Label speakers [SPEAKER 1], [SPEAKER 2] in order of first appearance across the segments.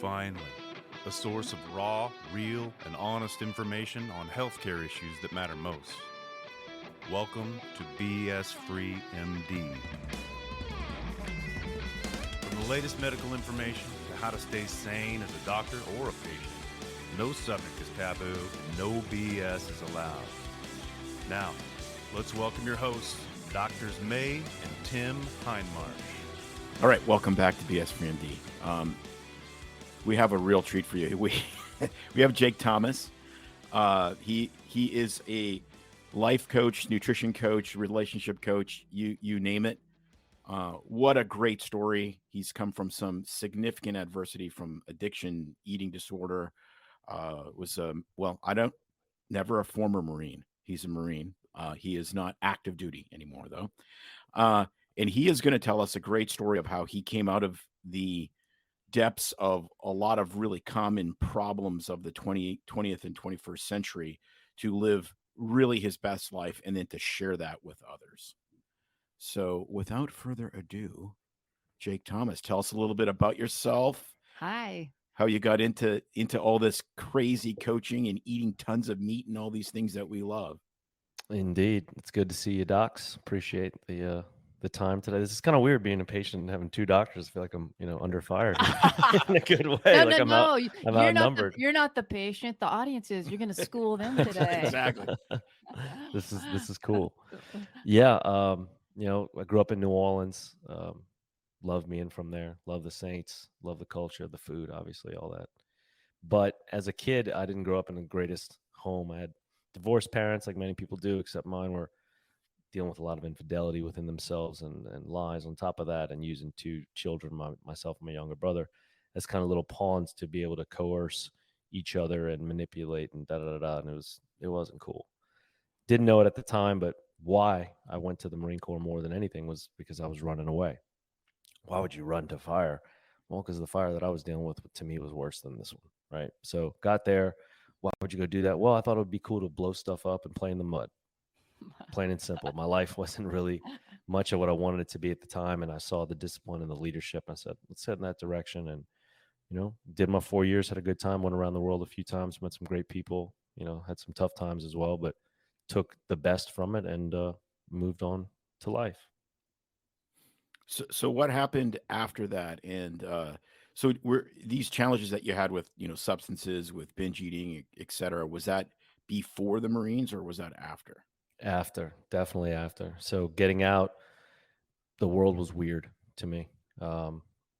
[SPEAKER 1] finally, a source of raw, real, and honest information on healthcare issues that matter most. Welcome to BS Free MD. From the latest medical information to how to stay sane as a doctor or a patient, no subject is taboo, no BS is allowed. Now, let's welcome your hosts, Doctors May and Tim Hindmarsh.
[SPEAKER 2] All right, welcome back to BS Free MD. We have a real treat for you. We have Jake Thomas. He is a life coach, nutrition coach, relationship coach, you name it. What a great story. He's come from some significant adversity from addiction, eating disorder. Never a former Marine. He's a Marine. He is not active duty anymore, though. And he is going to tell us a great story of how he came out of the depths of a lot of really common problems of the 20th and 21st century to live really his best life and then to share that with others. So without further ado, Jake Thomas, tell us a little bit about yourself.
[SPEAKER 3] Hi.
[SPEAKER 2] How you got into all this crazy coaching and eating tons of meat and all these things that we love.
[SPEAKER 4] Indeed. It's good to see you, docs. Appreciate the time today. This is kind of weird being a patient and having two doctors. I feel like I'm, under fire in a good way. I'm outnumbered.
[SPEAKER 3] You're not the patient. The audience is. You're going to school them today.
[SPEAKER 2] Exactly.
[SPEAKER 4] This is cool. Yeah. I grew up in New Orleans. Love being from there. Love the Saints. Love the culture, the food, obviously, all that. But as a kid, I didn't grow up in the greatest home. I had divorced parents, like many people do, except mine were dealing with a lot of infidelity within themselves and lies on top of that, and using two children, myself and my younger brother, as kind of little pawns to be able to coerce each other and manipulate and da-da-da-da. And it wasn't cool. Didn't know it at the time, but why I went to the Marine Corps more than anything was because I was running away. Why would you run to fire? Well, because the fire that I was dealing with, to me, was worse than this one, right? So got there. Why would you go do that? Well, I thought it would be cool to blow stuff up and play in the mud. Plain and simple. My life wasn't really much of what I wanted it to be at the time, and I saw the discipline and the leadership. I said, let's head in that direction. And, did my 4 years, had a good time, went around the world a few times, met some great people, had some tough times as well, but took the best from it and moved on to life.
[SPEAKER 2] So what happened after that? And so were these challenges that you had with, substances, with binge eating, et cetera, was that before the Marines or was that after?
[SPEAKER 4] After, definitely after. So getting out, the world was weird to me. I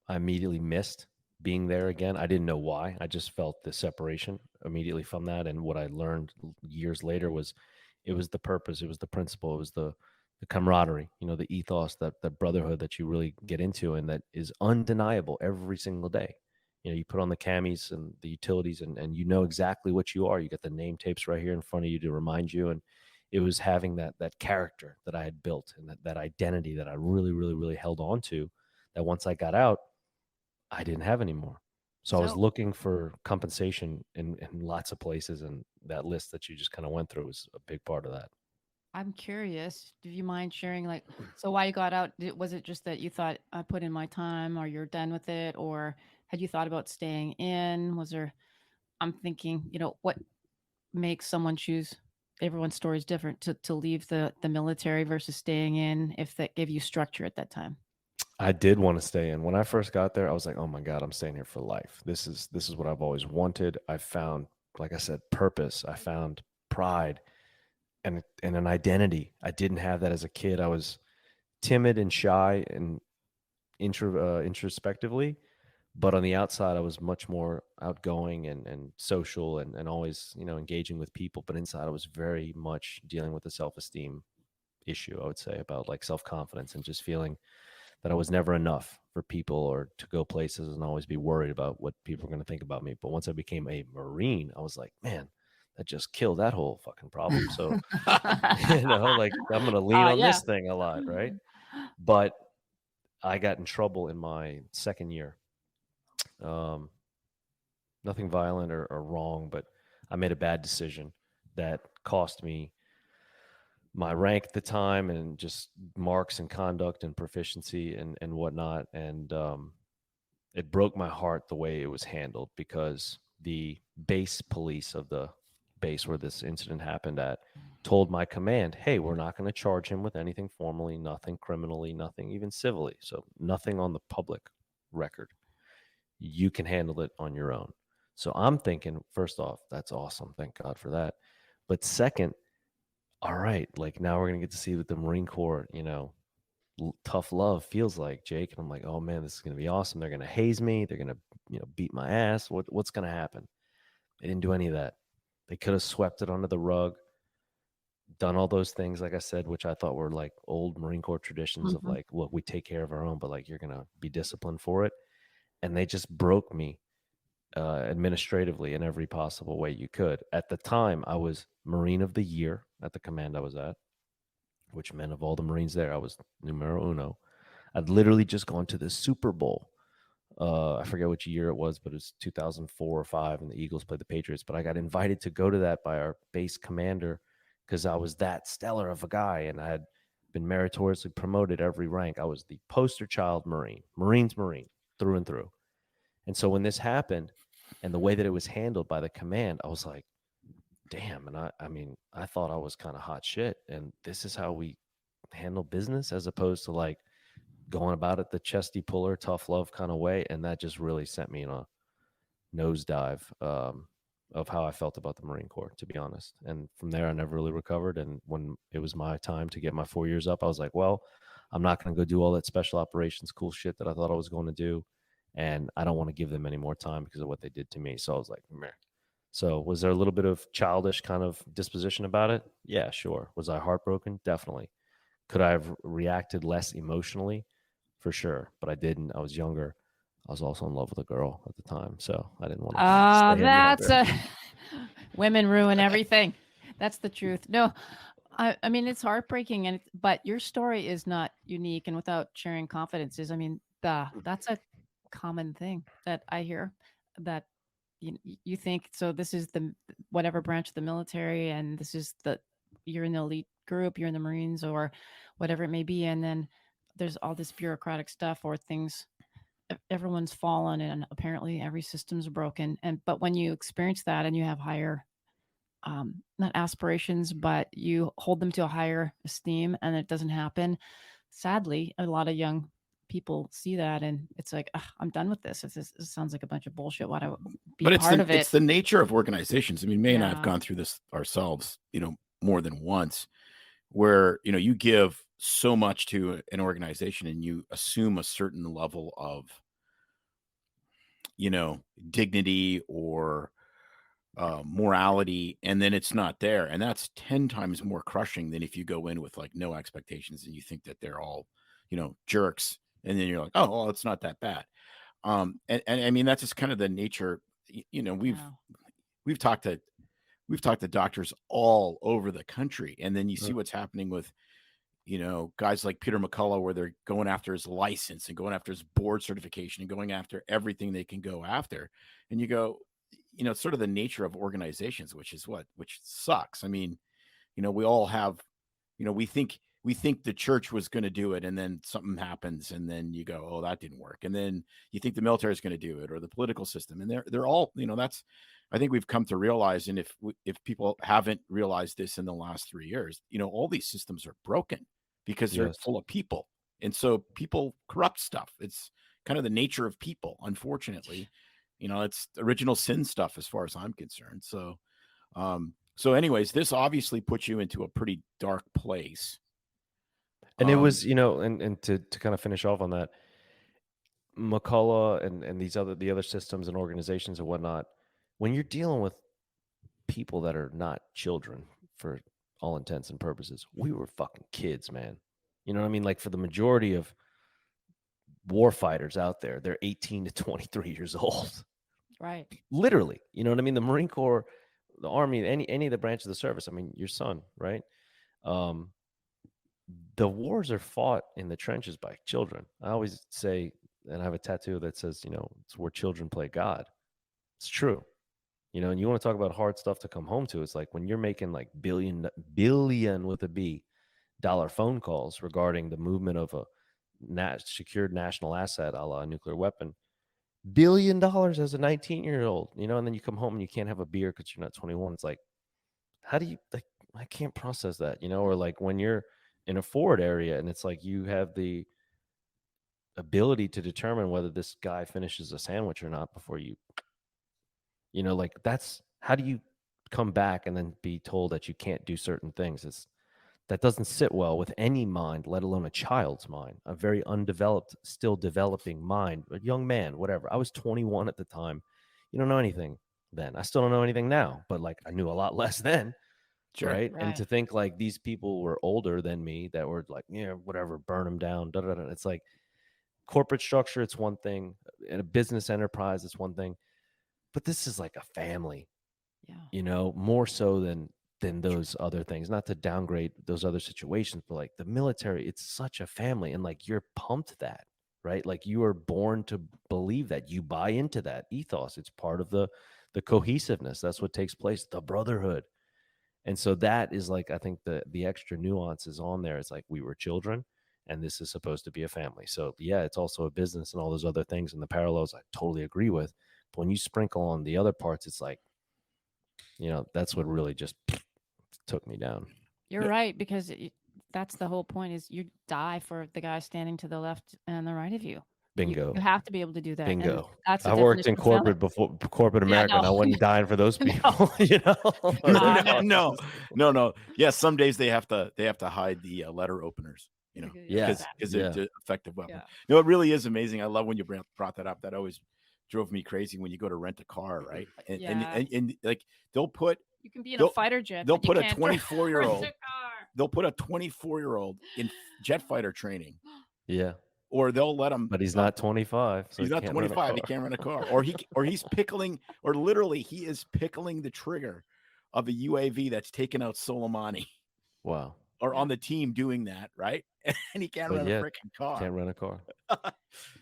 [SPEAKER 4] immediately missed being there again. I didn't know why. I just felt the separation immediately from that. And what I learned years later was it was the purpose, it was the principle, it was the camaraderie, the ethos, that brotherhood that you really get into and that is undeniable every single day. You put on the camis and the utilities and you know exactly what you are. You got the name tapes right here in front of you to remind you. And it was having that character that I had built and that identity that I really, really, really held on to, that once I got out, I didn't have anymore. So I was looking for compensation in lots of places. And that list that you just kind of went through was a big part of that.
[SPEAKER 3] I'm curious. Do you mind sharing, so why you got out? Was it just that you thought I put in my time or you're done with it? Or had you thought about staying in? I'm thinking, what makes someone choose? Everyone's story is different to leave the military versus staying in, if that gave you structure at that time.
[SPEAKER 4] I did want to stay in. When I first got there, I was like, oh my God, I'm staying here for life. This is what I've always wanted. I found, like I said, purpose. I found pride and an identity. I didn't have that as a kid. I was timid and shy and introspectively, but on the outside, I was much more outgoing and social and always, engaging with people. But inside, I was very much dealing with a self-esteem issue, I would say, about like self-confidence and just feeling that I was never enough for people or to go places and always be worried about what people are going to think about me. But once I became a Marine, I was like, man, that just killed that whole fucking problem. So, I'm going to lean on this thing a lot, right? But I got in trouble in my second year. Nothing violent or wrong, but I made a bad decision that cost me my rank at the time and just marks and conduct and proficiency and whatnot. And it broke my heart the way it was handled, because the base police of the base where this incident happened at told my command, hey, we're not going to charge him with anything formally, nothing criminally, nothing even civilly. So nothing on the public record. You can handle it on your own. So I'm thinking, first off, that's awesome. Thank God for that. But second, all right, like now we're going to get to see what the Marine Corps, tough love feels like, Jake. And I'm like, oh man, this is going to be awesome. They're going to haze me. They're going to, beat my ass. What's going to happen? They didn't do any of that. They could have swept it under the rug, done all those things, like I said, which I thought were like old Marine Corps traditions of like, look, we take care of our own, but like you're going to be disciplined for it. And they just broke me administratively in every possible way you could. At the time, I was Marine of the Year at the command I was at, which meant of all the Marines there, I was numero uno. I'd literally just gone to the Super Bowl. I forget which year it was, but it was 2004 or 5, and the Eagles played the Patriots. But I got invited to go to that by our base commander because I was that stellar of a guy, and I had been meritoriously promoted every rank. I was the poster child Marine, Marines Marine, through and through. And so when this happened, and the way that it was handled by the command, I was like, damn. And I thought I was kind of hot shit. And this is how we handle business, as opposed to like going about it the chesty puller, tough love kind of way. And that just really sent me in a nosedive of how I felt about the Marine Corps, to be honest. And from there, I never really recovered. And when it was my time to get my 4 years up, I was like, well, I'm not going to go do all that special operations cool shit that I thought I was going to do. And I don't want to give them any more time because of what they did to me. So I was like, meh. So was there a little bit of childish kind of disposition about it? Yeah, sure. Was I heartbroken? Definitely. Could I have reacted less emotionally? For sure. But I didn't. I was younger. I was also in love with a girl at the time. So I didn't want to stay any
[SPEAKER 3] That's
[SPEAKER 4] longer.
[SPEAKER 3] women ruin everything. That's the truth. No, I mean, it's heartbreaking, but your story is not unique. And without sharing confidences, I mean, that's a common thing that I hear, that you think, so this is the whatever branch of the military, and this is you're in the elite group, you're in the Marines or whatever it may be, and then there's all this bureaucratic stuff or things. Everyone's fallen, and apparently every system's broken. But when you experience that and you have higher, not aspirations, but you hold them to a higher esteem, and it doesn't happen. Sadly, a lot of young people see that, and it's like, I'm done with this. This sounds like a bunch of bullshit. Why do I be
[SPEAKER 2] But
[SPEAKER 3] part of it?
[SPEAKER 2] it's the nature of organizations. I mean, May and I have
[SPEAKER 3] Yeah.
[SPEAKER 2] gone through this ourselves, more than once, where, you give so much to an organization and you assume a certain level of, dignity or morality, and then it's not there. And that's 10 times more crushing than if you go in with like no expectations and you think that they're all, jerks. And then you're like, oh, well, it's not that bad. And I mean, that's just kind of the nature. We've
[SPEAKER 3] Yeah.
[SPEAKER 2] talked to doctors all over the country, and then you see
[SPEAKER 4] Mhm.
[SPEAKER 2] what's happening with, guys like Peter McCullough, where they're going after his license and going after his board certification and going after everything they can go after. And you go, it's sort of the nature of organizations, which sucks. I mean, we all have, we think the church was going to do it, and then something happens, and then you go, oh, that didn't work. And then you think the military is going to do it, or the political system. And they're all, that's, I think we've come to realize. And if people haven't realized this in the last 3 years, all these systems are broken because they're
[SPEAKER 4] Yes.
[SPEAKER 2] full of people. And so people corrupt stuff. It's kind of the nature of people, unfortunately. It's original sin stuff as far as I'm concerned. So anyways, this obviously puts you into a pretty dark place.
[SPEAKER 4] And it was, and to kind of finish off on that, McCullough and the other systems and organizations and whatnot, when you're dealing with people that are not children for all intents and purposes, we were fucking kids, man. You know what I mean? Like for the majority of war fighters out there, they're 18 to 23 years old.
[SPEAKER 3] Right.
[SPEAKER 4] Literally. You know what I mean? The Marine Corps, the Army, any of the branch of the service. I mean, your son, right? The wars are fought in the trenches by children. I always say, and I have a tattoo that says, it's where children play God. It's true. And you want to talk about hard stuff to come home to. It's like when you're making like billion with a B dollar phone calls regarding the movement of a secured national asset, a la nuclear weapon, billion as a 19-year-old, and then you come home and you can't have a beer because you're not 21. It's like, how do you, like, I can't process that, or like when you're in a Ford area and it's like you have the ability to determine whether this guy finishes a sandwich or not before you, like that's, how do you come back and then be told that you can't do certain things? That doesn't sit well with any mind, let alone a child's mind, a very undeveloped, still developing mind, a young man, whatever. I was 21 at the time. You don't know anything then. I still don't know anything now, but like I knew a lot less then.
[SPEAKER 2] Sure.
[SPEAKER 4] Right. And
[SPEAKER 3] Right.
[SPEAKER 4] to think like these people were older than me that were like, yeah, whatever, burn them down. Da, da, da. It's like corporate structure, it's one thing. In a business enterprise, it's one thing. But this is like a family,
[SPEAKER 3] Yeah.
[SPEAKER 4] more so than those other things. Not to downgrade those other situations, but like the military, it's such a family, and like you're pumped that, right? Like you are born to believe that, you buy into that ethos. It's part of the cohesiveness. That's what takes place, the brotherhood. And so that is like, I think the extra nuances on there. It's like we were children and this is supposed to be a family. So yeah, it's also a business and all those other things and the parallels I totally agree with. But when you sprinkle on the other parts, it's like, that's what really just took me down.
[SPEAKER 3] You're
[SPEAKER 2] Yeah.
[SPEAKER 3] right, because that's the whole point, is you die for the guy standing to the left and the right of you.
[SPEAKER 4] Bingo.
[SPEAKER 3] You have to be able to do that. And
[SPEAKER 4] Bingo.
[SPEAKER 3] that's the
[SPEAKER 4] I worked in
[SPEAKER 3] definition of failure.
[SPEAKER 4] corporate before, corporate
[SPEAKER 3] Yeah,
[SPEAKER 4] America, and I
[SPEAKER 3] no.
[SPEAKER 4] wasn't dying for those
[SPEAKER 3] No.
[SPEAKER 4] people, Or their
[SPEAKER 2] No.
[SPEAKER 4] thoughts.
[SPEAKER 2] No. Yeah, some days they have to hide the letter openers,
[SPEAKER 4] Yeah.
[SPEAKER 2] because
[SPEAKER 4] Yeah.
[SPEAKER 2] it's an effective weapon.
[SPEAKER 3] Yeah.
[SPEAKER 2] No, it really is amazing. I love when you brought that up. That always drove me crazy when you go to rent a car, right? And
[SPEAKER 3] Yeah.
[SPEAKER 2] and like they'll put
[SPEAKER 3] You can be in a
[SPEAKER 2] they'll
[SPEAKER 3] fighter jet.
[SPEAKER 2] they'll
[SPEAKER 3] but you
[SPEAKER 2] put a
[SPEAKER 3] can't drive
[SPEAKER 2] 24-year-old
[SPEAKER 3] a car.
[SPEAKER 2] they'll put a 24-year-old in jet fighter training,
[SPEAKER 4] Yeah.
[SPEAKER 2] or they'll let him.
[SPEAKER 4] But he's not 25, so
[SPEAKER 2] He's
[SPEAKER 4] he
[SPEAKER 2] not
[SPEAKER 4] can't run a
[SPEAKER 2] 25. He
[SPEAKER 4] car.
[SPEAKER 2] can't run a car, or he's pickling, or literally he is pickling the trigger of a UAV that's taken out Soleimani,
[SPEAKER 4] Wow.
[SPEAKER 2] or
[SPEAKER 3] Yeah.
[SPEAKER 2] on the team doing that, right? And he can't
[SPEAKER 4] But
[SPEAKER 2] run
[SPEAKER 4] yeah,
[SPEAKER 2] a freaking car.
[SPEAKER 4] can't run a car.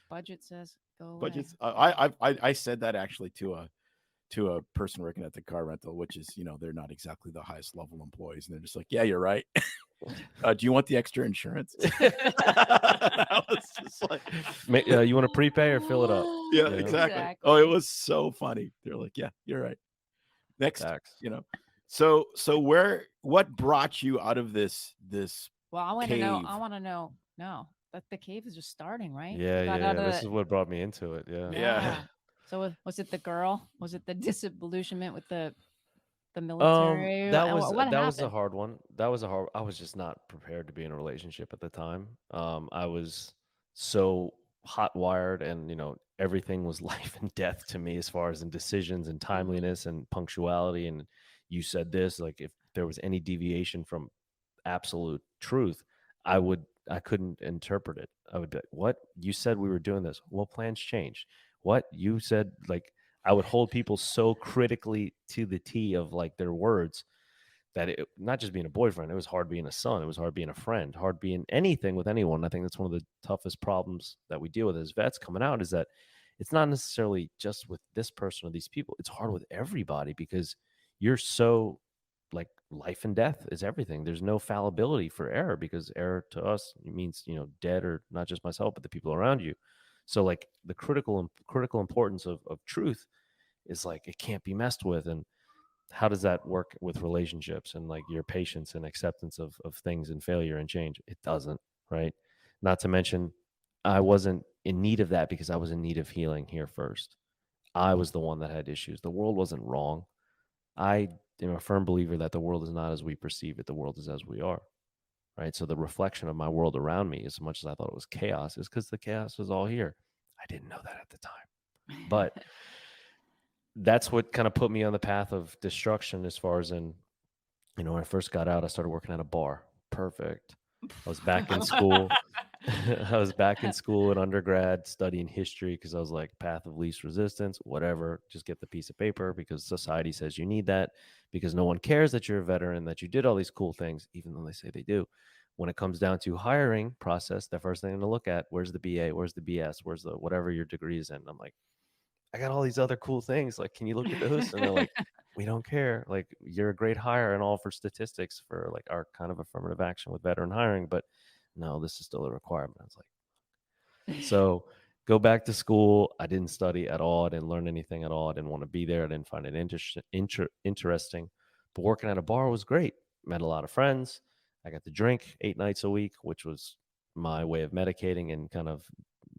[SPEAKER 3] Budget says go away.
[SPEAKER 2] But it's I said that actually to a person working at the car rental, which is, they're not exactly the highest level employees, and they're just like, yeah, you're right. Do you want the extra insurance? I was just like,
[SPEAKER 4] You want to prepay or fill it up?
[SPEAKER 2] yeah,
[SPEAKER 4] You know?
[SPEAKER 2] exactly. Oh, it was so funny. They're like, yeah, you're right. Next,
[SPEAKER 4] Facts.
[SPEAKER 2] So what brought you out of this
[SPEAKER 3] Well, I want to know.
[SPEAKER 2] cave?
[SPEAKER 3] I want to know. No, that the cave is just starting, right?
[SPEAKER 4] Yeah,
[SPEAKER 3] You got
[SPEAKER 4] yeah,
[SPEAKER 3] out
[SPEAKER 4] yeah.
[SPEAKER 3] of
[SPEAKER 4] This
[SPEAKER 3] the-
[SPEAKER 4] is what brought me into it. Yeah.
[SPEAKER 2] Yeah.
[SPEAKER 3] So was it the girl? Was it the disillusionment with the military?
[SPEAKER 4] That
[SPEAKER 3] What
[SPEAKER 4] was a
[SPEAKER 3] happened?
[SPEAKER 4] hard one. I was just not prepared to be in a relationship at the time. I was so hot wired, and everything was life and death to me as far as in decisions and timeliness and punctuality. And you said this, like if there was any deviation from absolute truth, I couldn't interpret it. I would be like, what? You said we were doing this. Well, plans changed. What? You said, like, I would hold people so critically to the T of like their words that it, not just being a boyfriend, it was hard being a son. It was hard being a friend, hard being anything with anyone. I think that's one of the toughest problems that we deal with as vets coming out, is that it's not necessarily just with this person or these people. It's hard with everybody because you're so, like, life and death is everything. There's no fallibility for error, because error to us means, dead, or not just myself, but the people around you. So like the critical importance of truth is like, it can't be messed with. And how does that work with relationships and like your patience and acceptance of things and failure and change? It doesn't, right? Not to mention, I wasn't in need of that because I was in need of healing here first. I was the one that had issues. The world wasn't wrong. I am a firm believer that the world is not as we perceive it. The world is as we are, right? So the reflection of my world around me, as much as I thought it was chaos, is because the chaos was all here. I didn't know that at the time. But that's what kind of put me on the path of destruction, as far as in, when I first got out, I started working at a bar. Perfect. I was back in school. I was back in school in undergrad studying history because I was like, path of least resistance, whatever, just get the piece of paper because society says you need that, because no one cares that you're a veteran, that you did all these cool things, even though they say they do. When it comes down to hiring process, the first thing to look at, where's the BA, where's the BS, where's the whatever your degree is in. I'm like, I got all these other cool things. Like, can you look at those? And they're like, we don't care. Like, you're a great hire and all for statistics for like our kind of affirmative action with veteran hiring, but no, this is still a requirement. I was like, so go back to school. I didn't study at all. I didn't learn anything at all. I didn't want to be there. I didn't find it interesting. But working at a bar was great. Met a lot of friends. I got to drink 8 nights a week, which was my way of medicating and kind of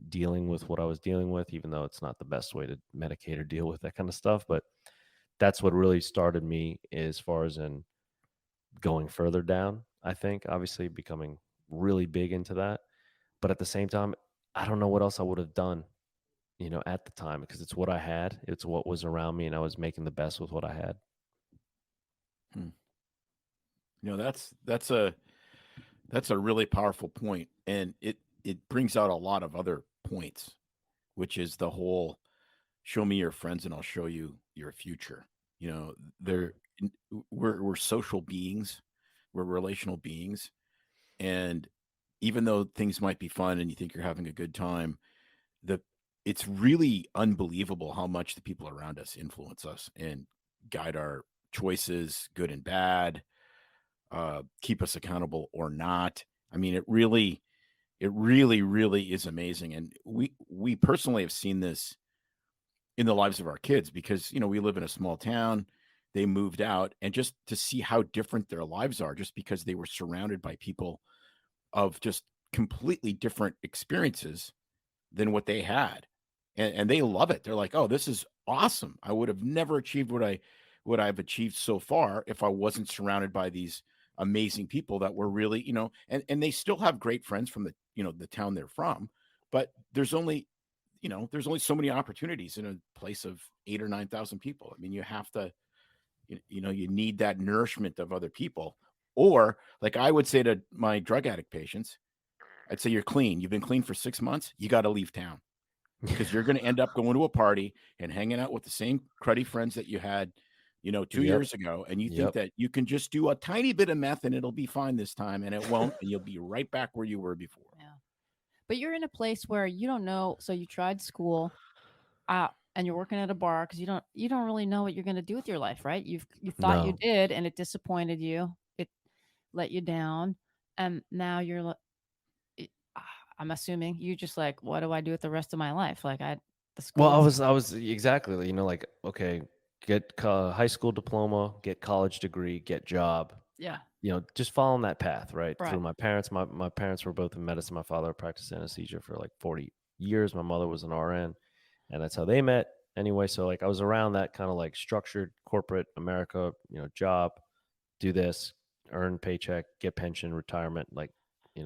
[SPEAKER 4] dealing with what I was dealing with, even though it's not the best way to medicate or deal with that kind of stuff. But that's what really started me as far as in going further down, I think, obviously becoming really big into that. But at the same time, I don't know what else I would have done, at the time, because it's what I had, it's what was around me, and I was making the best with what I had.
[SPEAKER 2] Hmm. That's a really powerful point, and it brings out a lot of other points, which is the whole show me your friends and I'll show you your future. You know, they're we're social beings, we're relational beings, and even though things might be fun and you think you're having a good time, the it's really unbelievable how much the people around us influence us and guide our choices, good and bad, keep us accountable or not. I mean, it really is amazing, and we personally have seen this in the lives of our kids because we live in a small town. They moved out, and just to see how different their lives are, just because they were surrounded by people of just completely different experiences than what they had, and they love it. They're like, "Oh, this is awesome! I would have never achieved what I've achieved so far if I wasn't surrounded by these amazing people that were really, and they still have great friends from the town they're from, but there's only so many opportunities in a place of 8 or 9,000 people. I mean, you have to, you need that nourishment of other people. Or, like I would say to my drug addict patients, I'd say, you're clean. You've been clean for 6 months. You got to leave town because you're going to end up going to a party and hanging out with the same cruddy friends that you had, 2
[SPEAKER 4] Yep.
[SPEAKER 2] years ago. And you think
[SPEAKER 4] Yep.
[SPEAKER 2] that you can just do a tiny bit of meth and it'll be fine this time. And it won't. And you'll be right back where you were before.
[SPEAKER 3] Yeah. But you're in a place where you don't know. So you tried school, and you're working at a bar because you don't really know what you're going to do with your life, right? You thought you
[SPEAKER 4] No.
[SPEAKER 3] did, and it disappointed you. It let you down, and now it- I'm assuming you just like, what do I do with the rest of my life? Like the
[SPEAKER 4] Well,
[SPEAKER 3] school.
[SPEAKER 4] I was exactly, like, okay, get high school diploma, get college degree, get job,
[SPEAKER 3] Yeah.
[SPEAKER 4] just following that path, right?
[SPEAKER 3] Right.
[SPEAKER 4] Through my parents. My parents were both in medicine. My father practiced anesthesia for like 40 years. My mother was an RN, and that's how they met. Anyway, so like I was around that kind of like structured corporate America, job, do this, earn paycheck, get pension, retirement, like,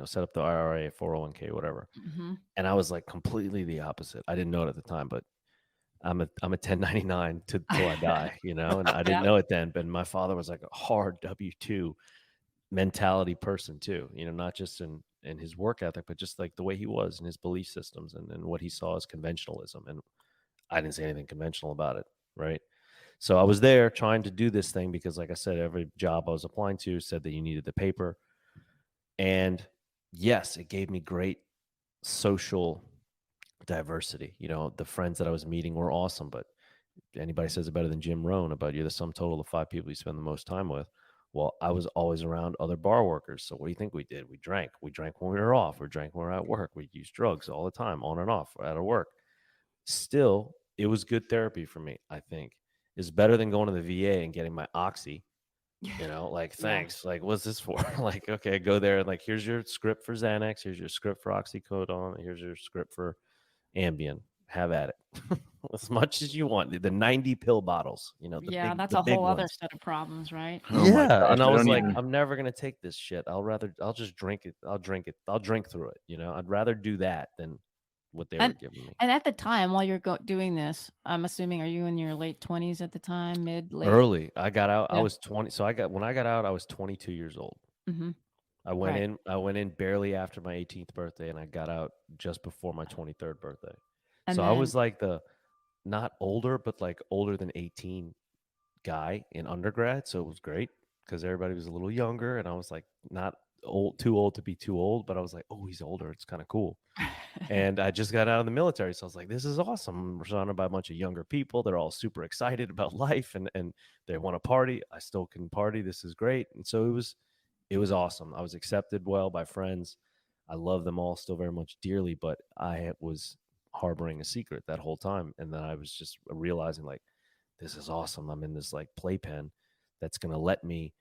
[SPEAKER 4] set up the IRA, 401k, whatever.
[SPEAKER 3] Mm-hmm.
[SPEAKER 4] And I was like completely the opposite. I didn't know it at the time, but I'm a 1099 till I die, and I didn't
[SPEAKER 3] Yeah.
[SPEAKER 4] know it then. But my father was like a hard W-2 mentality person too, not just in his work ethic, but just like the way he was and his belief systems and what he saw as conventionalism. And I didn't say anything conventional about it, right? So I was there trying to do this thing because, like I said, every job I was applying to said that you needed the paper. And yes, it gave me great social diversity. The friends that I was meeting were awesome, but anybody says it better than Jim Rohn about you're the sum total of 5 people you spend the most time with. Well, I was always around other bar workers. So what do you think we did? We drank. We drank when we were off. We drank when we were at work. We used drugs all the time, on and off, out of work. Still, it was good therapy for me, I think. It's better than going to the VA and getting my oxy. Like,
[SPEAKER 3] Yeah.
[SPEAKER 4] thanks. Like, what's this for? Like, okay, go there. Like, here's your script for Xanax. Here's your script for oxycodone. Here's your script for Ambien. Have at it. As much as you want. The 90 pill bottles,
[SPEAKER 3] Yeah, that's
[SPEAKER 4] the
[SPEAKER 3] a
[SPEAKER 4] big
[SPEAKER 3] whole other
[SPEAKER 4] ones.
[SPEAKER 3] set of problems, right?
[SPEAKER 2] Oh my
[SPEAKER 4] Yeah.
[SPEAKER 2] gosh.
[SPEAKER 4] And I
[SPEAKER 2] I
[SPEAKER 4] was
[SPEAKER 2] don't
[SPEAKER 4] like,
[SPEAKER 2] even,
[SPEAKER 4] I'm never gonna take this shit. I'll just drink it. I'll drink it. I'll drink through it. I'd rather do that than what they were
[SPEAKER 3] And
[SPEAKER 4] giving me.
[SPEAKER 3] and at the time while you're doing this, I'm assuming, are you in your late 20s at the time, mid, late?
[SPEAKER 4] Early. I got out. I
[SPEAKER 3] Yeah.
[SPEAKER 4] was 20. So when I got out, I was 22 years old.
[SPEAKER 3] Mm-hmm.
[SPEAKER 4] I went
[SPEAKER 3] Right.
[SPEAKER 4] in. I went in barely after my 18th birthday, and I got out just before my 23rd birthday.
[SPEAKER 3] And
[SPEAKER 4] So I
[SPEAKER 3] then
[SPEAKER 4] was like the not older, but like older than 18 guy in undergrad. So it was great because everybody was a little younger, and I was like not too old to be too old, but I was like, oh, he's older. It's kind of cool. And I just got out of the military, so I was like, this is awesome. I'm surrounded by a bunch of younger people. They're all super excited about life, and they want to party. I still can party. This is great. And so it was awesome. I was accepted well by friends. I love them all still very much dearly, but I was harboring a secret that whole time. And then I was just realizing like, this is awesome. I'm in this like playpen that's going to let me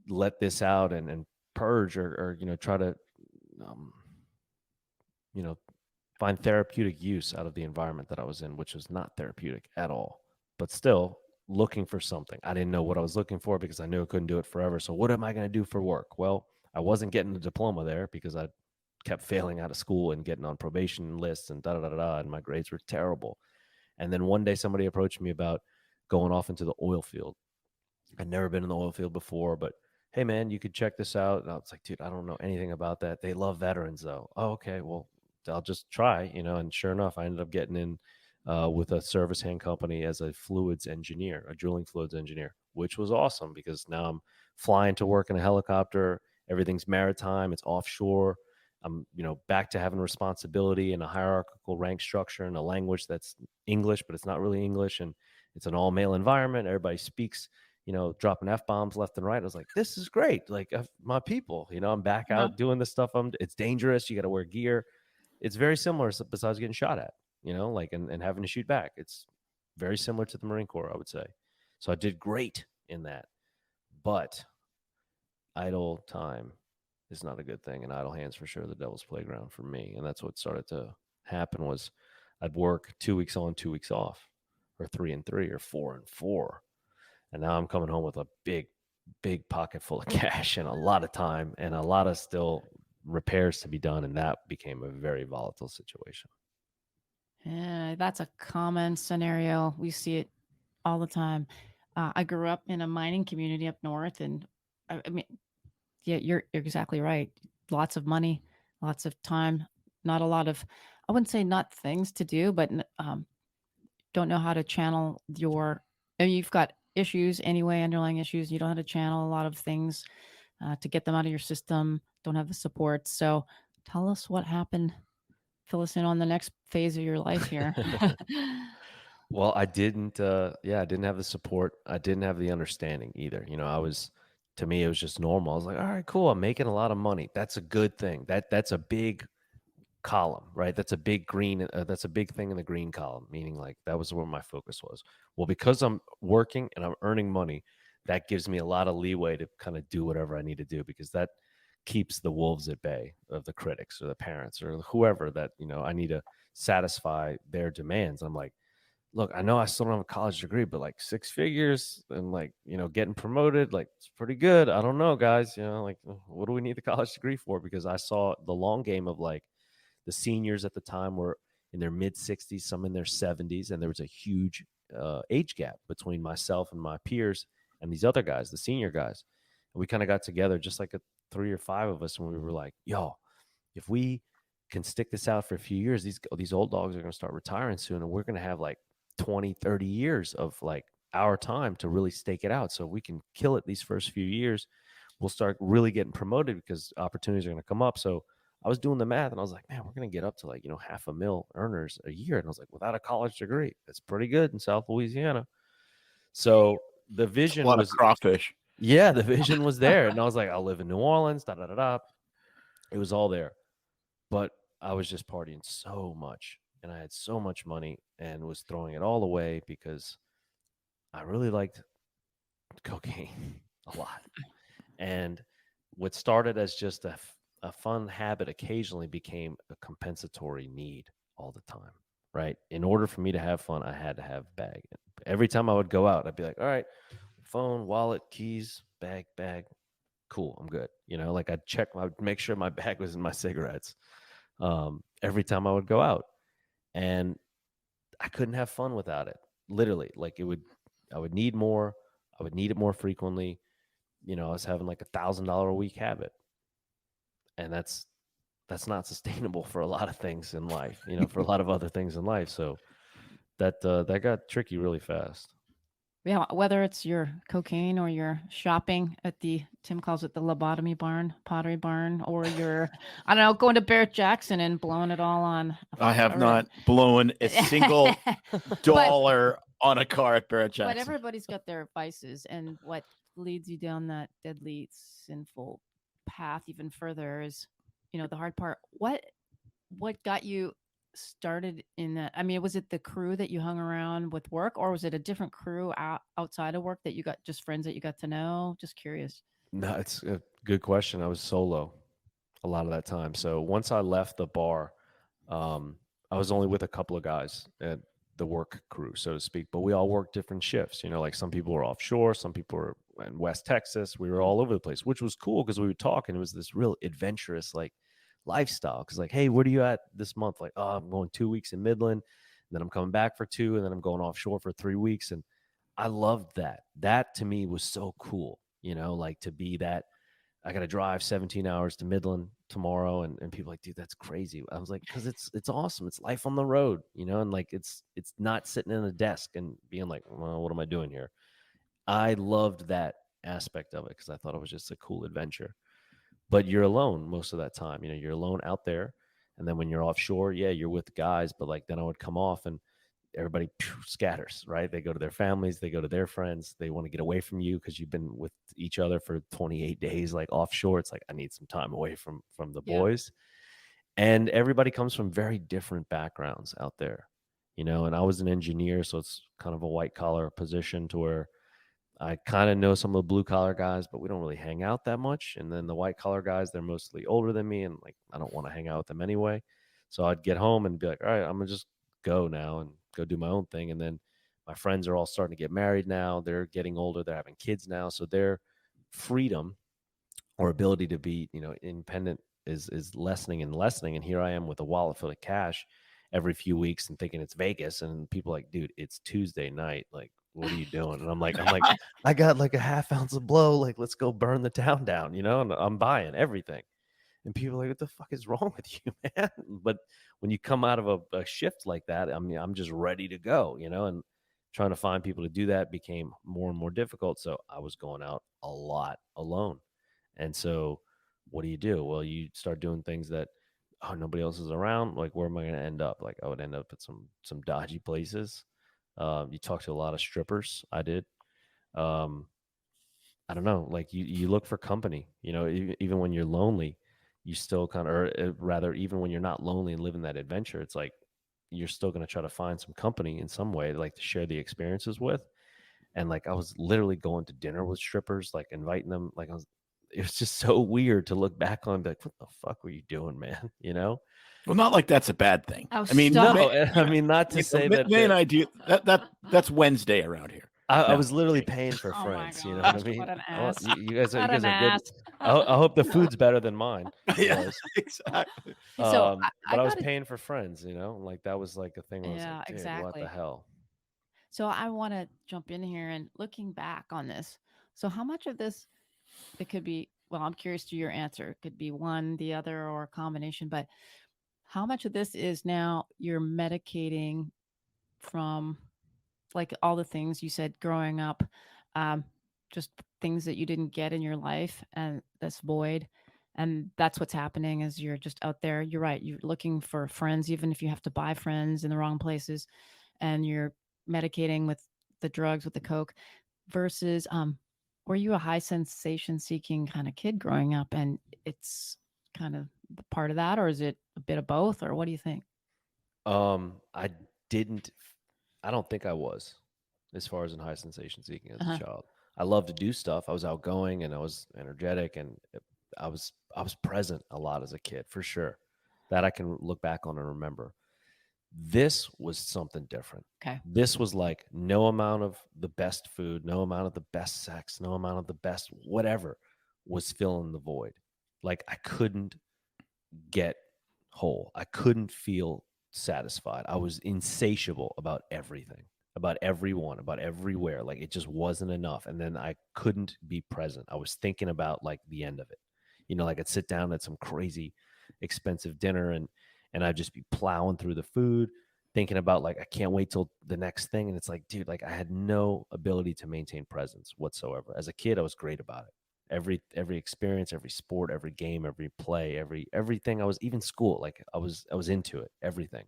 [SPEAKER 4] let this out and purge or try to, um, you know, find therapeutic use out of the environment that I was in, which was not therapeutic at all, but still looking for something. I didn't know what I was looking for because I knew I couldn't do it forever. So what am I going to do for work? Well, I wasn't getting a diploma there because I kept failing out of school and getting on probation lists and and my grades were terrible. And then one day somebody approached me about going off into the oil field. I'd never been in the oil field before, but hey man, you could check this out. And I was like, dude, I don't know anything about that. They love veterans though. Oh, okay. Well, I'll just try, and sure enough, I ended up getting in with a service hand company as a fluids engineer, a drilling fluids engineer, which was awesome because now I'm flying to work in a helicopter. Everything's maritime. It's offshore. I'm, back to having responsibility in a hierarchical rank structure in a language that's English, but it's not really English. And it's an all male environment. Everybody speaks, dropping F-bombs left and right. I was like, this is great. Like my people, I'm back out doing this stuff. It's dangerous. You got to wear gear. It's very similar besides getting shot at, like, and having to shoot back. It's very similar to the Marine Corps, I would say. So I did great in that, but idle time is not a good thing. And idle hands for sure the devil's playground for me. And that's what started to happen was I'd work 2 weeks on, 2 weeks off, or 3 and 3, or 4 and 4. And now I'm coming home with a big pocket full of cash and a lot of time and a lot of still repairs to be done. And that became a very volatile situation.
[SPEAKER 3] Yeah, that's a common scenario. We see it all the time. I grew up in a mining community up north, and I mean, yeah, you're exactly right. Lots of money, lots of time, not a lot of, I wouldn't say not things to do, but don't know how to channel your, I mean, you've got issues anyway, underlying issues. You don't know how to channel a lot of things to get them out of your system. Don't have the support. So tell us what happened. Fill us in on the next phase of your life here.
[SPEAKER 4] Well, I didn't have the support. I didn't have the understanding either. To me, it was just normal. I was like, all right, cool. I'm making a lot of money. That's a good thing. That's a big column, right? That's a big green. That's a big thing in the green column, meaning like that was where my focus was. Well, because I'm working and I'm earning money, that gives me a lot of leeway to kind of do whatever I need to do because that keeps the wolves at bay of the critics or the parents or whoever that, I need to satisfy their demands. I'm like, look, I know I still don't have a college degree, but like 6 figures and like, getting promoted, like it's pretty good. I don't know, guys, like what do we need the college degree for? Because I saw the long game of like the seniors at the time were in their mid 60s, some in their 70s. And there was a huge age gap between myself and my peers and these other guys, the senior guys. And we kind of got together, just like 3 or 5 of us. And we were like, yo, if we can stick this out for a few years, these old dogs are going to start retiring soon. And we're going to have like 20, 30 years of like our time to really stake it out. So we can kill it these first few years. We'll start really getting promoted because opportunities are going to come up. So I was doing the math and I was like, man, we're going to get up to like, $500,000 earners a year. And I was like, without a college degree, that's pretty good in South Louisiana. So the vision
[SPEAKER 2] a lot
[SPEAKER 4] was
[SPEAKER 2] of crawfish.
[SPEAKER 4] Yeah, the vision was there. And I was like, I'll live in New Orleans, da, da, da, da. It was all there. But I was just partying so much and I had so much money and was throwing it all away because I really liked cocaine a lot. And what started as just a fun habit occasionally became a compensatory need all the time, right? In order for me to have fun, I had to have bag. Every time I would go out, I'd be like, all right, phone, wallet, keys, bag, cool, I'm good. Like I'd make sure my bag was in my cigarettes every time I would go out. And I couldn't have fun without it. Literally, like I would need more. I would need it more frequently. I was having like $1,000 a week habit. And that's not sustainable for a lot of things in life, for a lot of other things in life. So that got tricky really fast.
[SPEAKER 3] Yeah, whether it's your cocaine or your shopping at Tim calls it the lobotomy barn, pottery barn, or your, I don't know, going to Barrett Jackson and blowing it all on.
[SPEAKER 2] I have not blown a single dollar on a car at Barrett Jackson.
[SPEAKER 3] But everybody's got their vices, and what leads you down that deadly, sinful path even further is, the hard part. What got you started in that? I mean, was it the crew that you hung around with work, or was it a different crew outside of work that you got just friends that you got to know? Just curious.
[SPEAKER 4] No, it's a good question. I was solo a lot of that time. So once I left the bar, um, I was only with a couple of guys at the work crew, so to speak. But we all worked different shifts. You know, like some people were offshore, some people were in West Texas. We were all over the place, which was cool because we would talk, and it was this real adventurous like lifestyle. Because like, hey, where are you at this month? Like, oh, I'm going 2 weeks in Midland, and then I'm coming back for 2, and then I'm going offshore for 3 weeks, and I loved that. That to me was so cool. You know, like to be that I got to drive 17 hours to Midland tomorrow. And people are like, dude, that's crazy. I was like, cause it's awesome. It's life on the road, you know? And like, it's not sitting in a desk and being like, well, what am I doing here? I loved that aspect of it. Cause I thought it was just a cool adventure, but you're alone most of that time. You know, you're alone out there. And then when you're offshore, yeah, you're with guys, but like, then I would come off and everybody scatters, right? They go to their families, they go to their friends, they want to get away from you because you've been with each other for 28 days, like offshore. It's like, I need some time away from the
[SPEAKER 3] Yeah.
[SPEAKER 4] boys. And everybody comes from very different backgrounds out there, you know. And I was an engineer, so it's kind of a white collar position to where I kind of know some of the blue collar guys, but we don't really hang out that much. And then the white collar guys, they're mostly older than me, and like I don't want to hang out with them anyway. So I'd get home and be like, all right, I'm gonna just go now and go do my own thing. And then my friends are all starting to get married now. They're getting older, they're having kids now. So their freedom or ability to be, you know, independent is lessening and lessening. And here I am with a wallet full of cash every few weeks and thinking it's Vegas. And people are like, dude, it's Tuesday night. Like, what are you doing? And I'm like, I got like a half ounce of blow. Like, let's go burn the town down, you know? And I'm buying everything. And people are like, what the fuck is wrong with you, man? But when you come out of a shift like that, I mean, I'm just ready to go, you know? And trying to find people to do that became more and more difficult. So I was going out a lot alone. And so what do? Well, you start doing things that, oh, nobody else is around. Like, where am I going to end up? Like, I would end up at some dodgy places. You talk to a lot of strippers. I did. Um, I don't know. Like, you look for company. You know, even when you're lonely, you still kind of, or rather, even when you're not lonely and living that adventure, it's like you're still going to try to find some company in some way, like to share the experiences with. And like, I was literally going to dinner with strippers, like inviting them. Like, it was just so weird to look back on and be like, what the fuck were you doing, man? You know?
[SPEAKER 2] Well, not like that's a bad thing.
[SPEAKER 3] Oh,
[SPEAKER 2] I mean,
[SPEAKER 3] stop.
[SPEAKER 4] No, I mean, not to say that.
[SPEAKER 2] May and I do that's Wednesday around here.
[SPEAKER 4] I
[SPEAKER 2] No,
[SPEAKER 4] was literally paying for
[SPEAKER 3] Oh my
[SPEAKER 4] friends. You know what I
[SPEAKER 3] gosh,
[SPEAKER 4] mean?
[SPEAKER 3] what an
[SPEAKER 4] I want-
[SPEAKER 3] ass.
[SPEAKER 4] you guys, you
[SPEAKER 3] What
[SPEAKER 4] guys
[SPEAKER 3] an
[SPEAKER 4] are good.
[SPEAKER 3] ass.
[SPEAKER 4] I hope the food's better than mine
[SPEAKER 2] yeah,
[SPEAKER 4] was.
[SPEAKER 2] exactly.
[SPEAKER 3] So I
[SPEAKER 4] But I was
[SPEAKER 3] got to,
[SPEAKER 4] paying for friends. You know, like that was like a thing where I was
[SPEAKER 3] yeah,
[SPEAKER 4] like, dude, what the
[SPEAKER 3] exactly.
[SPEAKER 4] hell?
[SPEAKER 3] So I want to jump in here and looking back on this. So how much of this, it could be, well, I'm curious to your answer. It could be one, the other, or a combination, but how much of this is now you're medicating from like all the things you said growing up, um, just things that you didn't get in your life and this void. And that's what's happening is you're just out there. You're right. You're looking for friends, even if you have to buy friends in the wrong places, and you're medicating with the drugs, with the coke, versus were you a high sensation seeking kind of kid growing up and it's kind of part of that, or is it a bit of both, or what do you think?
[SPEAKER 4] I didn't. I don't think I was, as far as in high sensation seeking as a
[SPEAKER 3] Uh-huh.
[SPEAKER 4] child. I loved to do stuff. I was outgoing and I was energetic and I was present a lot as a kid for sure. That I can look back on and remember. This was something different.
[SPEAKER 3] Okay.
[SPEAKER 4] This was like no amount of the best food, no amount of the best sex, no amount of the best whatever was filling the void. Like I couldn't get whole. I couldn't feel satisfied. I was insatiable about everything, about everyone, about everywhere. Like it just wasn't enough. And then I couldn't be present. I was thinking about like the end of it. You know, like I'd sit down at some crazy expensive dinner and I'd just be plowing through the food, thinking about like I can't wait till the next thing. And it's like, dude, like I had no ability to maintain presence whatsoever. As a kid, I was great about it. Every experience, every sport, every game, every play, everything. I was even school, like I was into it, everything.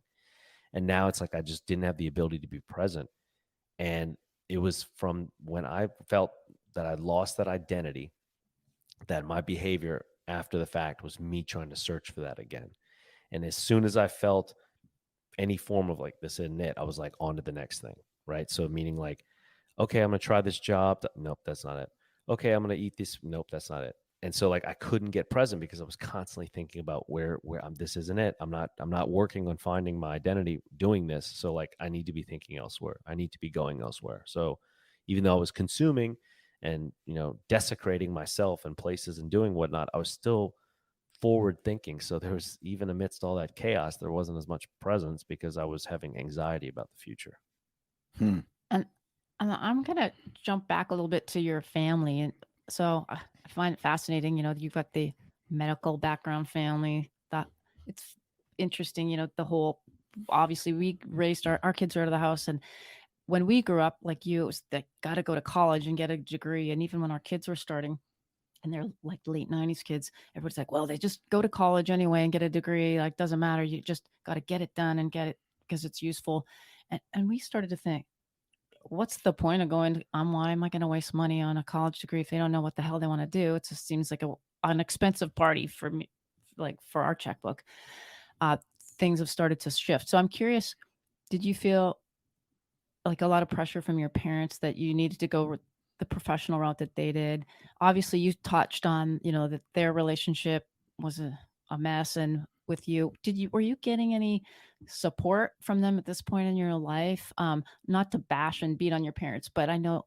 [SPEAKER 4] And now it's like I just didn't have the ability to be present. And it was from when I felt that I lost that identity, that my behavior after the fact was me trying to search for that again. And as soon as I felt any form of like this isn't it, I was like on to the next thing, right? So meaning like, okay, I'm gonna try this job. Nope, that's not it. Okay, I'm gonna eat this. Nope, that's not it. And so like I couldn't get present because I was constantly thinking about where I'm, this isn't it. I'm not working on finding my identity doing this. So like I need to be thinking elsewhere. I need to be going elsewhere. So even though I was consuming and desecrating myself in places and doing whatnot, I was still forward thinking. So there was, even amidst all that chaos, there wasn't as much presence because I was having anxiety about the future.
[SPEAKER 2] Hmm.
[SPEAKER 3] And I'm gonna jump back a little bit to your family, and so I find it fascinating. You've got the medical background family. That it's interesting. The whole. Obviously, we raised our kids out of the house, and when we grew up, like you, it was they got to go to college and get a degree. And even when our kids were starting, and they're like late '90s kids, everybody's like, well, they just go to college anyway and get a degree. Like, doesn't matter. You just got to get it done and get it because it's useful. And we started to think, what's the point of going? Why am I going to waste money on a college degree if they don't know what the hell they want to do? It just seems like an expensive party for me, like for our checkbook. Uh, Things have started to shift. So I'm curious, did you feel like a lot of pressure from your parents that you needed to go with the professional route that they did? Obviously, you touched on, that their relationship was a mess. And with you, were you getting any support from them at this point in your life? Not to bash and beat on your parents, but I know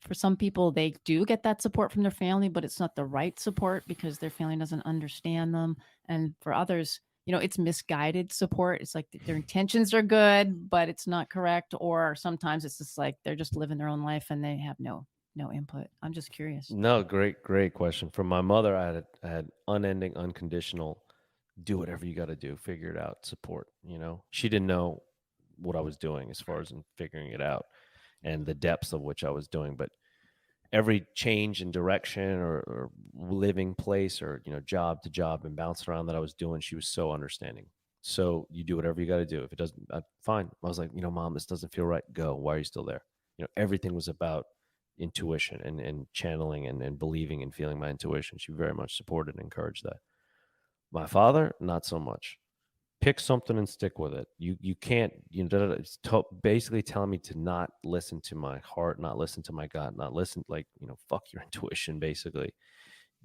[SPEAKER 3] for some people they do get that support from their family, but it's not the right support because their family doesn't understand them. And for others, it's misguided support. It's like their intentions are good, but it's not correct. Or sometimes it's just like they're just living their own life and they have no input. I'm just curious.
[SPEAKER 4] No, great question. From my mother, I had unending, unconditional, do whatever you got to do, figure it out, support. She didn't know what I was doing as far as in figuring it out and the depths of which I was doing, but every change in direction or living place or job to job and bounce around that I was doing, she was so understanding. So you do whatever you got to do. If it doesn't, fine. I was like, Mom, this doesn't feel right. Go. Why are you still there? Everything was about intuition and channeling and believing and feeling my intuition. She very much supported and encouraged that. My father, not so much. Pick something and stick with it. You can't, it's basically telling me to not listen to my heart, not listen to my gut, not listen, like, fuck your intuition, basically.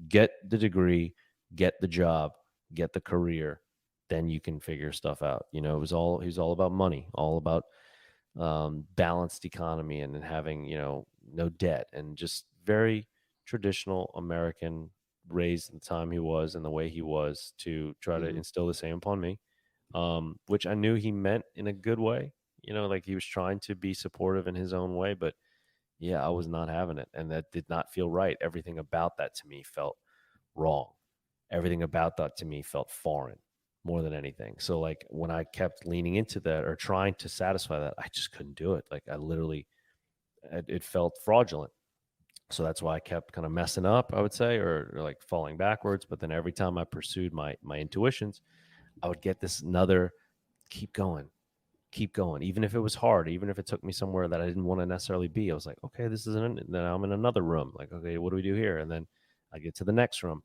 [SPEAKER 4] Get the degree, get the job, get the career, then you can figure stuff out. It was all about money, all about balanced economy and having, no debt, and just very traditional American, raised in the time he was and the way he was, to try to instill the same upon me. Which I knew he meant in a good way, like he was trying to be supportive in his own way, but yeah, I was not having it. And that did not feel right. Everything about that to me felt wrong. Everything about that to me felt foreign more than anything. So like when I kept leaning into that or trying to satisfy that, I just couldn't do it. Like I literally, it felt fraudulent. So that's why I kept kind of messing up, I would say, or like falling backwards. But then every time I pursued my intuitions, I would get this another keep going. Even if it was hard, even if it took me somewhere that I didn't want to necessarily be, I was like, okay, this isn't it. Then I'm in another room. Like, okay, what do we do here? And then I get to the next room.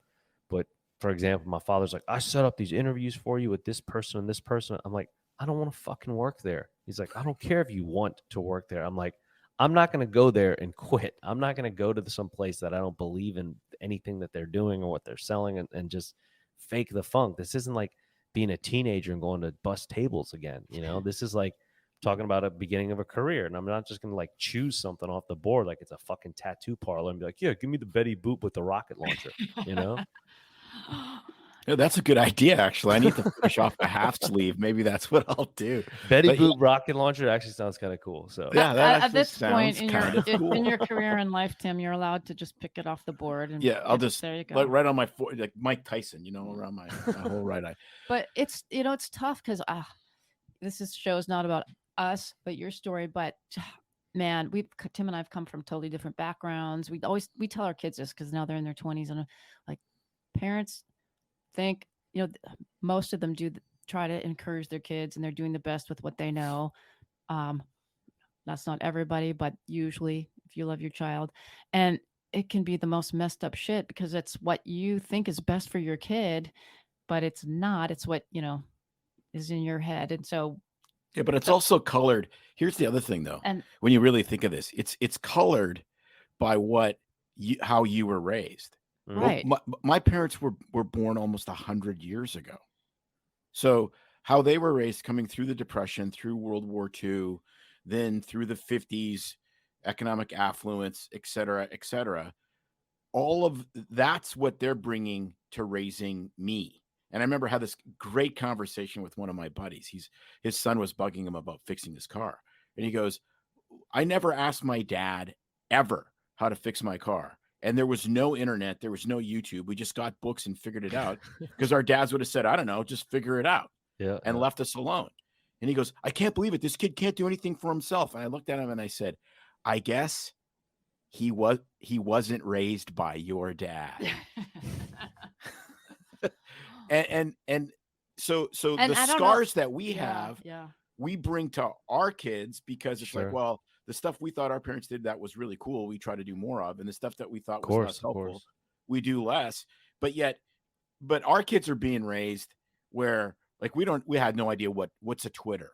[SPEAKER 4] But for example, my father's like, I set up these interviews for you with this person and this person. I'm like, I don't want to fucking work there. He's like, I don't care if you want to work there. I'm like, I'm not going to go there and quit. I'm not going to go to some place that I don't believe in anything that they're doing or what they're selling and just fake the funk. This isn't like being a teenager and going to bust tables again. This is like talking about a beginning of a career. And I'm not just going to like choose something off the board like it's a fucking tattoo parlor and be like, yeah, give me the Betty Boop with the rocket launcher,
[SPEAKER 2] Yeah, that's a good idea, actually. I need to finish off a half sleeve. Maybe that's what I'll do.
[SPEAKER 4] Betty
[SPEAKER 2] But
[SPEAKER 4] Boop rocket launcher actually sounds kind of cool. So
[SPEAKER 2] yeah, that
[SPEAKER 3] At
[SPEAKER 2] actually
[SPEAKER 3] this point
[SPEAKER 2] sounds
[SPEAKER 3] in
[SPEAKER 2] kind of cool.
[SPEAKER 3] in your career in life, Tim, you're allowed to just pick it off the board. And
[SPEAKER 2] Yeah, I'll just
[SPEAKER 3] there you go.
[SPEAKER 2] like right on my foot, like Mike Tyson, around my whole right eye.
[SPEAKER 3] But it's it's tough because show's not about us, but your story. But man, Tim and I have come from totally different backgrounds. We tell our kids this because now they're in their 20s, and like parents think most of them do try to encourage their kids, and they're doing the best with what they know. Um, that's not everybody, but usually, if you love your child, and it can be the most messed up shit because it's what you think is best for your kid, but it's not. It's what is in your head. And so
[SPEAKER 2] Yeah, but it's also colored. Here's the other thing, though.
[SPEAKER 3] And
[SPEAKER 2] When you really think of this, it's colored by how you were raised.
[SPEAKER 4] Mm.
[SPEAKER 2] Well,
[SPEAKER 3] right.
[SPEAKER 2] my parents were born almost 100 years ago. So how they were raised, coming through the Depression, through World War II, then through the 50s, economic affluence, et cetera, all of that's what they're bringing to raising me. And I remember I had this great conversation with one of my buddies. His son was bugging him about fixing his car. And he goes, I never asked my dad ever how to fix my car. And there was no internet, there was no YouTube. We just got books and figured it out because our dads would have said, I don't know, just figure it out,
[SPEAKER 4] Yeah.
[SPEAKER 2] and left us alone. And he goes, I can't believe it. This kid can't do anything for himself. And I looked at him and I said, I guess he wasn't raised by your dad. and so
[SPEAKER 3] And
[SPEAKER 2] the
[SPEAKER 3] I don't know.
[SPEAKER 2] scars that we
[SPEAKER 3] Yeah,
[SPEAKER 2] have,
[SPEAKER 3] yeah.
[SPEAKER 2] we bring to our kids because it's like,
[SPEAKER 4] Sure.
[SPEAKER 2] well, the stuff we thought our parents did that was really cool, we try to do more of, and the stuff that we thought
[SPEAKER 4] Of
[SPEAKER 2] was
[SPEAKER 4] course,
[SPEAKER 2] less
[SPEAKER 4] of
[SPEAKER 2] helpful,
[SPEAKER 4] course.
[SPEAKER 2] we do less. But our kids are being raised where, like, we had no idea what's a Twitter.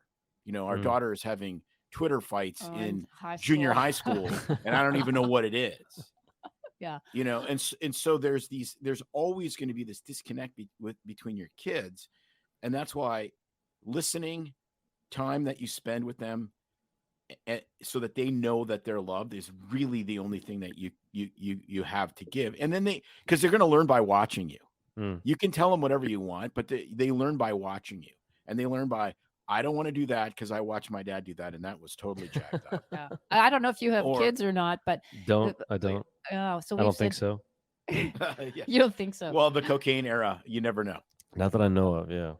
[SPEAKER 2] Our
[SPEAKER 4] Mm.
[SPEAKER 2] daughter is having Twitter fights
[SPEAKER 3] Oh,
[SPEAKER 2] in
[SPEAKER 3] high
[SPEAKER 2] junior
[SPEAKER 3] school.
[SPEAKER 2] high school, and I don't even know what it is.
[SPEAKER 3] Yeah.
[SPEAKER 2] And so there's always going to be this disconnect between your kids, and that's why listening, time that you spend with them, so that they know that they're loved, is really the only thing that you have to give. And then because they're going to learn by watching you.
[SPEAKER 4] Mm.
[SPEAKER 2] You can tell them whatever you want, but they learn by watching you, and they learn by, I don't want to do that because I watched my dad do that, and that was totally jacked up.
[SPEAKER 3] Yeah. I don't know if you have
[SPEAKER 2] Or-
[SPEAKER 3] kids or not, but
[SPEAKER 4] I don't.
[SPEAKER 3] oh, so
[SPEAKER 4] I don't
[SPEAKER 3] we've
[SPEAKER 4] think
[SPEAKER 3] said
[SPEAKER 4] so.
[SPEAKER 2] Yeah.
[SPEAKER 3] you don't think so.
[SPEAKER 2] Well, the cocaine era, you never know.
[SPEAKER 4] Not that I know of. Yeah.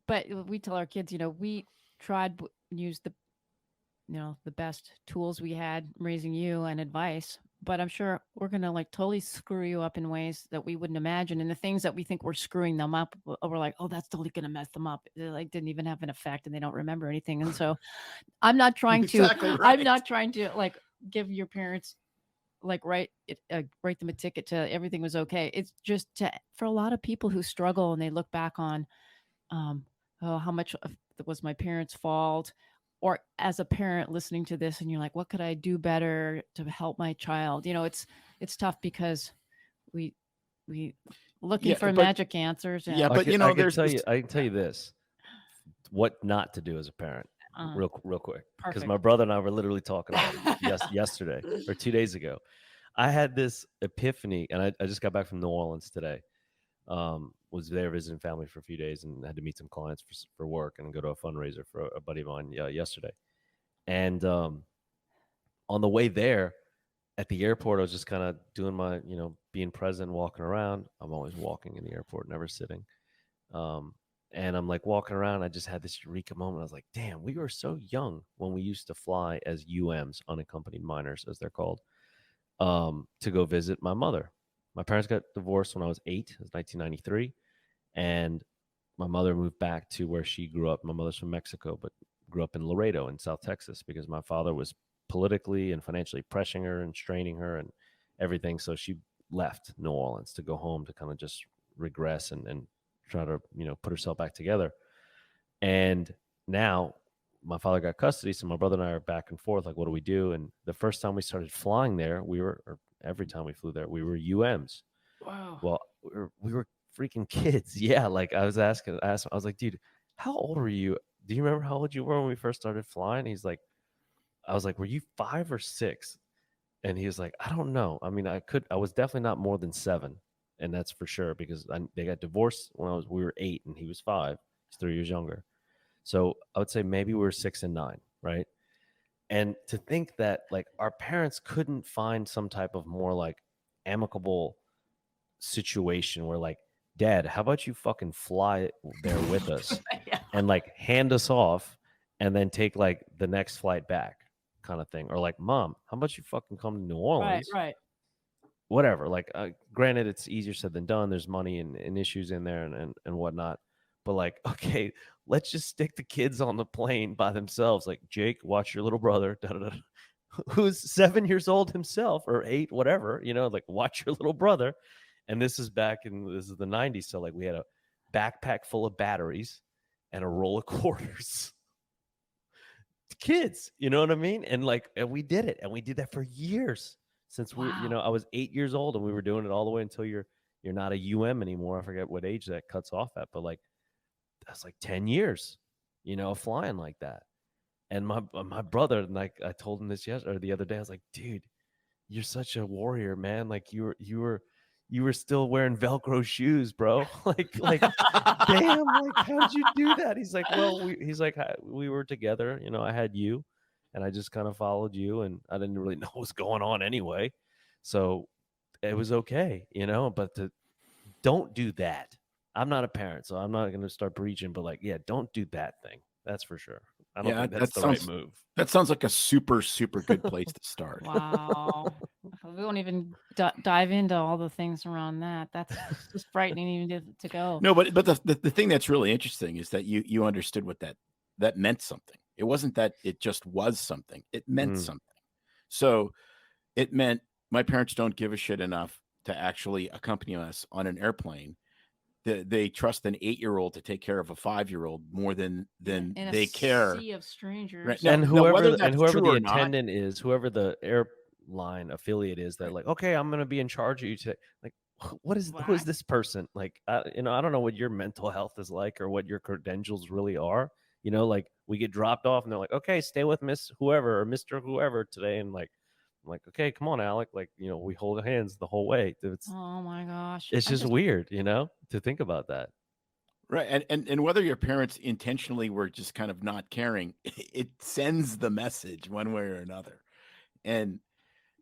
[SPEAKER 3] But we tell our kids, we tried use the best tools we had raising you and advice, but I'm sure we're going to totally screw you up in ways that we wouldn't imagine. And the things that we think we're screwing them up, we're like, oh, that's totally going to mess them up. They didn't even have an effect and they don't remember anything. And so I'm not trying to,
[SPEAKER 2] Exactly right.
[SPEAKER 3] I'm not trying to give your parents write them a ticket to everything was okay. It's just for a lot of people who struggle and they look back on, how much was my parents' fault? Or as a parent listening to this and you're like, what could I do better to help my child? It's tough because we looking for magic answers. And,
[SPEAKER 2] Yeah, but
[SPEAKER 4] I can
[SPEAKER 2] there's
[SPEAKER 4] tell you. I can tell you this: what not to do as a parent,
[SPEAKER 3] uh,
[SPEAKER 4] real quick, because
[SPEAKER 3] perfect.
[SPEAKER 4] my brother and I were literally talking about it yesterday or 2 days ago. I had this epiphany, and I just got back from New Orleans today. Was there visiting family for a few days and had to meet some clients for work and go to a fundraiser for a buddy of mine yesterday. And on the way there at the airport, I was just kind of doing my, being present, walking around. I'm always walking in the airport, never sitting. And I'm walking around. I just had this eureka moment. I was like, damn, we were so young when we used to fly as UMs, unaccompanied minors, as they're called, to go visit my mother. My parents got divorced when I was 8. It was 1993. And my mother moved back to where she grew up. My mother's from Mexico, but grew up in Laredo in South Texas because my father was politically and financially pressuring her and straining her and everything. So she left New Orleans to go home to kind of just regress and try to, put herself back together. And now my father got custody. So my brother and I are back and forth. What do we do? And the first time we started flying there, or every time we flew there, we were UMs.
[SPEAKER 3] Wow.
[SPEAKER 4] Well, we were freaking kids. Yeah. I was asking, I was like, dude, how old were you? Do you remember how old you were when we first started flying? He's like, I was like, were you 5 or 6? And he was like, I don't know. I mean, I was definitely not more than 7. And that's for sure because they got divorced when we were 8 and he was 5. He's 3 years younger. So I would say maybe we were 6 and 9. Right. And to think that our parents couldn't find some type of more amicable situation where Dad, how about you fucking fly there with us
[SPEAKER 3] Yeah.
[SPEAKER 4] and hand us off and then take the next flight back kind of thing. Or Mom, how about you fucking come to New Orleans?
[SPEAKER 3] Right.
[SPEAKER 4] Whatever. Granted, it's easier said than done. There's money and issues in there and whatnot. But okay, let's just stick the kids on the plane by themselves. Jake, watch your little brother, who's 7 years old himself or 8, whatever, watch your little brother. And this is the 90s. So we had a backpack full of batteries and a roll of quarters. Kids, you know what I mean? And we did it, and we did that for years since
[SPEAKER 3] Wow.
[SPEAKER 4] I was 8 years old, and we were doing it all the way until you're not a anymore. I forget what age that cuts off at, but that's 10 years, of flying like that. And my brother, like I told him this yesterday or the other day, I was like, dude, you're such a warrior, man. Like you were still wearing Velcro shoes, bro. Damn, how did you do that? He's like, well, we were together, I had you, and I just kind of followed you, and I didn't really know what was going on anyway. So it was okay, but don't do that. I'm not a parent, so I'm not going to start preaching, but don't do that thing. That's for sure. I don't think that's the right move.
[SPEAKER 2] That sounds like a super, super good place to start.
[SPEAKER 3] Wow. We won't even dive into all the things around that. That's just frightening even to go.
[SPEAKER 2] No, but the thing that's really interesting is that you understood what that meant something. It wasn't that it just was something. It meant something. So it meant my parents don't give a shit enough to actually accompany us on an airplane. They trust an 8-year-old to take care of a 5-year-old more than
[SPEAKER 3] in
[SPEAKER 2] they care.
[SPEAKER 3] Sea of strangers.
[SPEAKER 2] Right.
[SPEAKER 4] And whoever the
[SPEAKER 2] not,
[SPEAKER 4] attendant is, whoever the airline affiliate is, that okay, I'm going to be in charge of you today. Who is this person? I don't know what your mental health is like or what your credentials really are. We get dropped off and they're like, okay, stay with Miss whoever or Mr. whoever today. And I'm like, okay, come on, Alec. We hold hands the whole way.
[SPEAKER 3] Oh my gosh.
[SPEAKER 4] It's just weird, to think about that.
[SPEAKER 2] Right. And whether your parents intentionally were just kind of not caring, it sends the message one way or another. And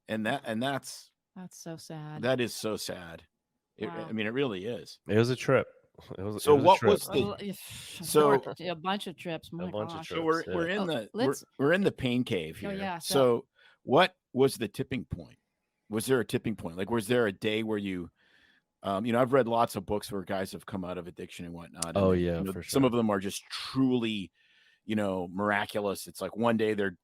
[SPEAKER 2] that's
[SPEAKER 3] so sad.
[SPEAKER 2] That is so sad.
[SPEAKER 3] Wow.
[SPEAKER 2] I mean, it really is.
[SPEAKER 4] It was a trip. It was
[SPEAKER 2] a
[SPEAKER 3] bunch of trips. My gosh.
[SPEAKER 2] So we're in the pain cave here. Oh, yeah. So what was the tipping point? Was there a tipping point? Was there a day where you I've read lots of books where guys have come out of addiction and whatnot.
[SPEAKER 4] Oh,
[SPEAKER 2] and,
[SPEAKER 4] yeah, for sure.
[SPEAKER 2] Some of them are just truly, miraculous. It's like one day they're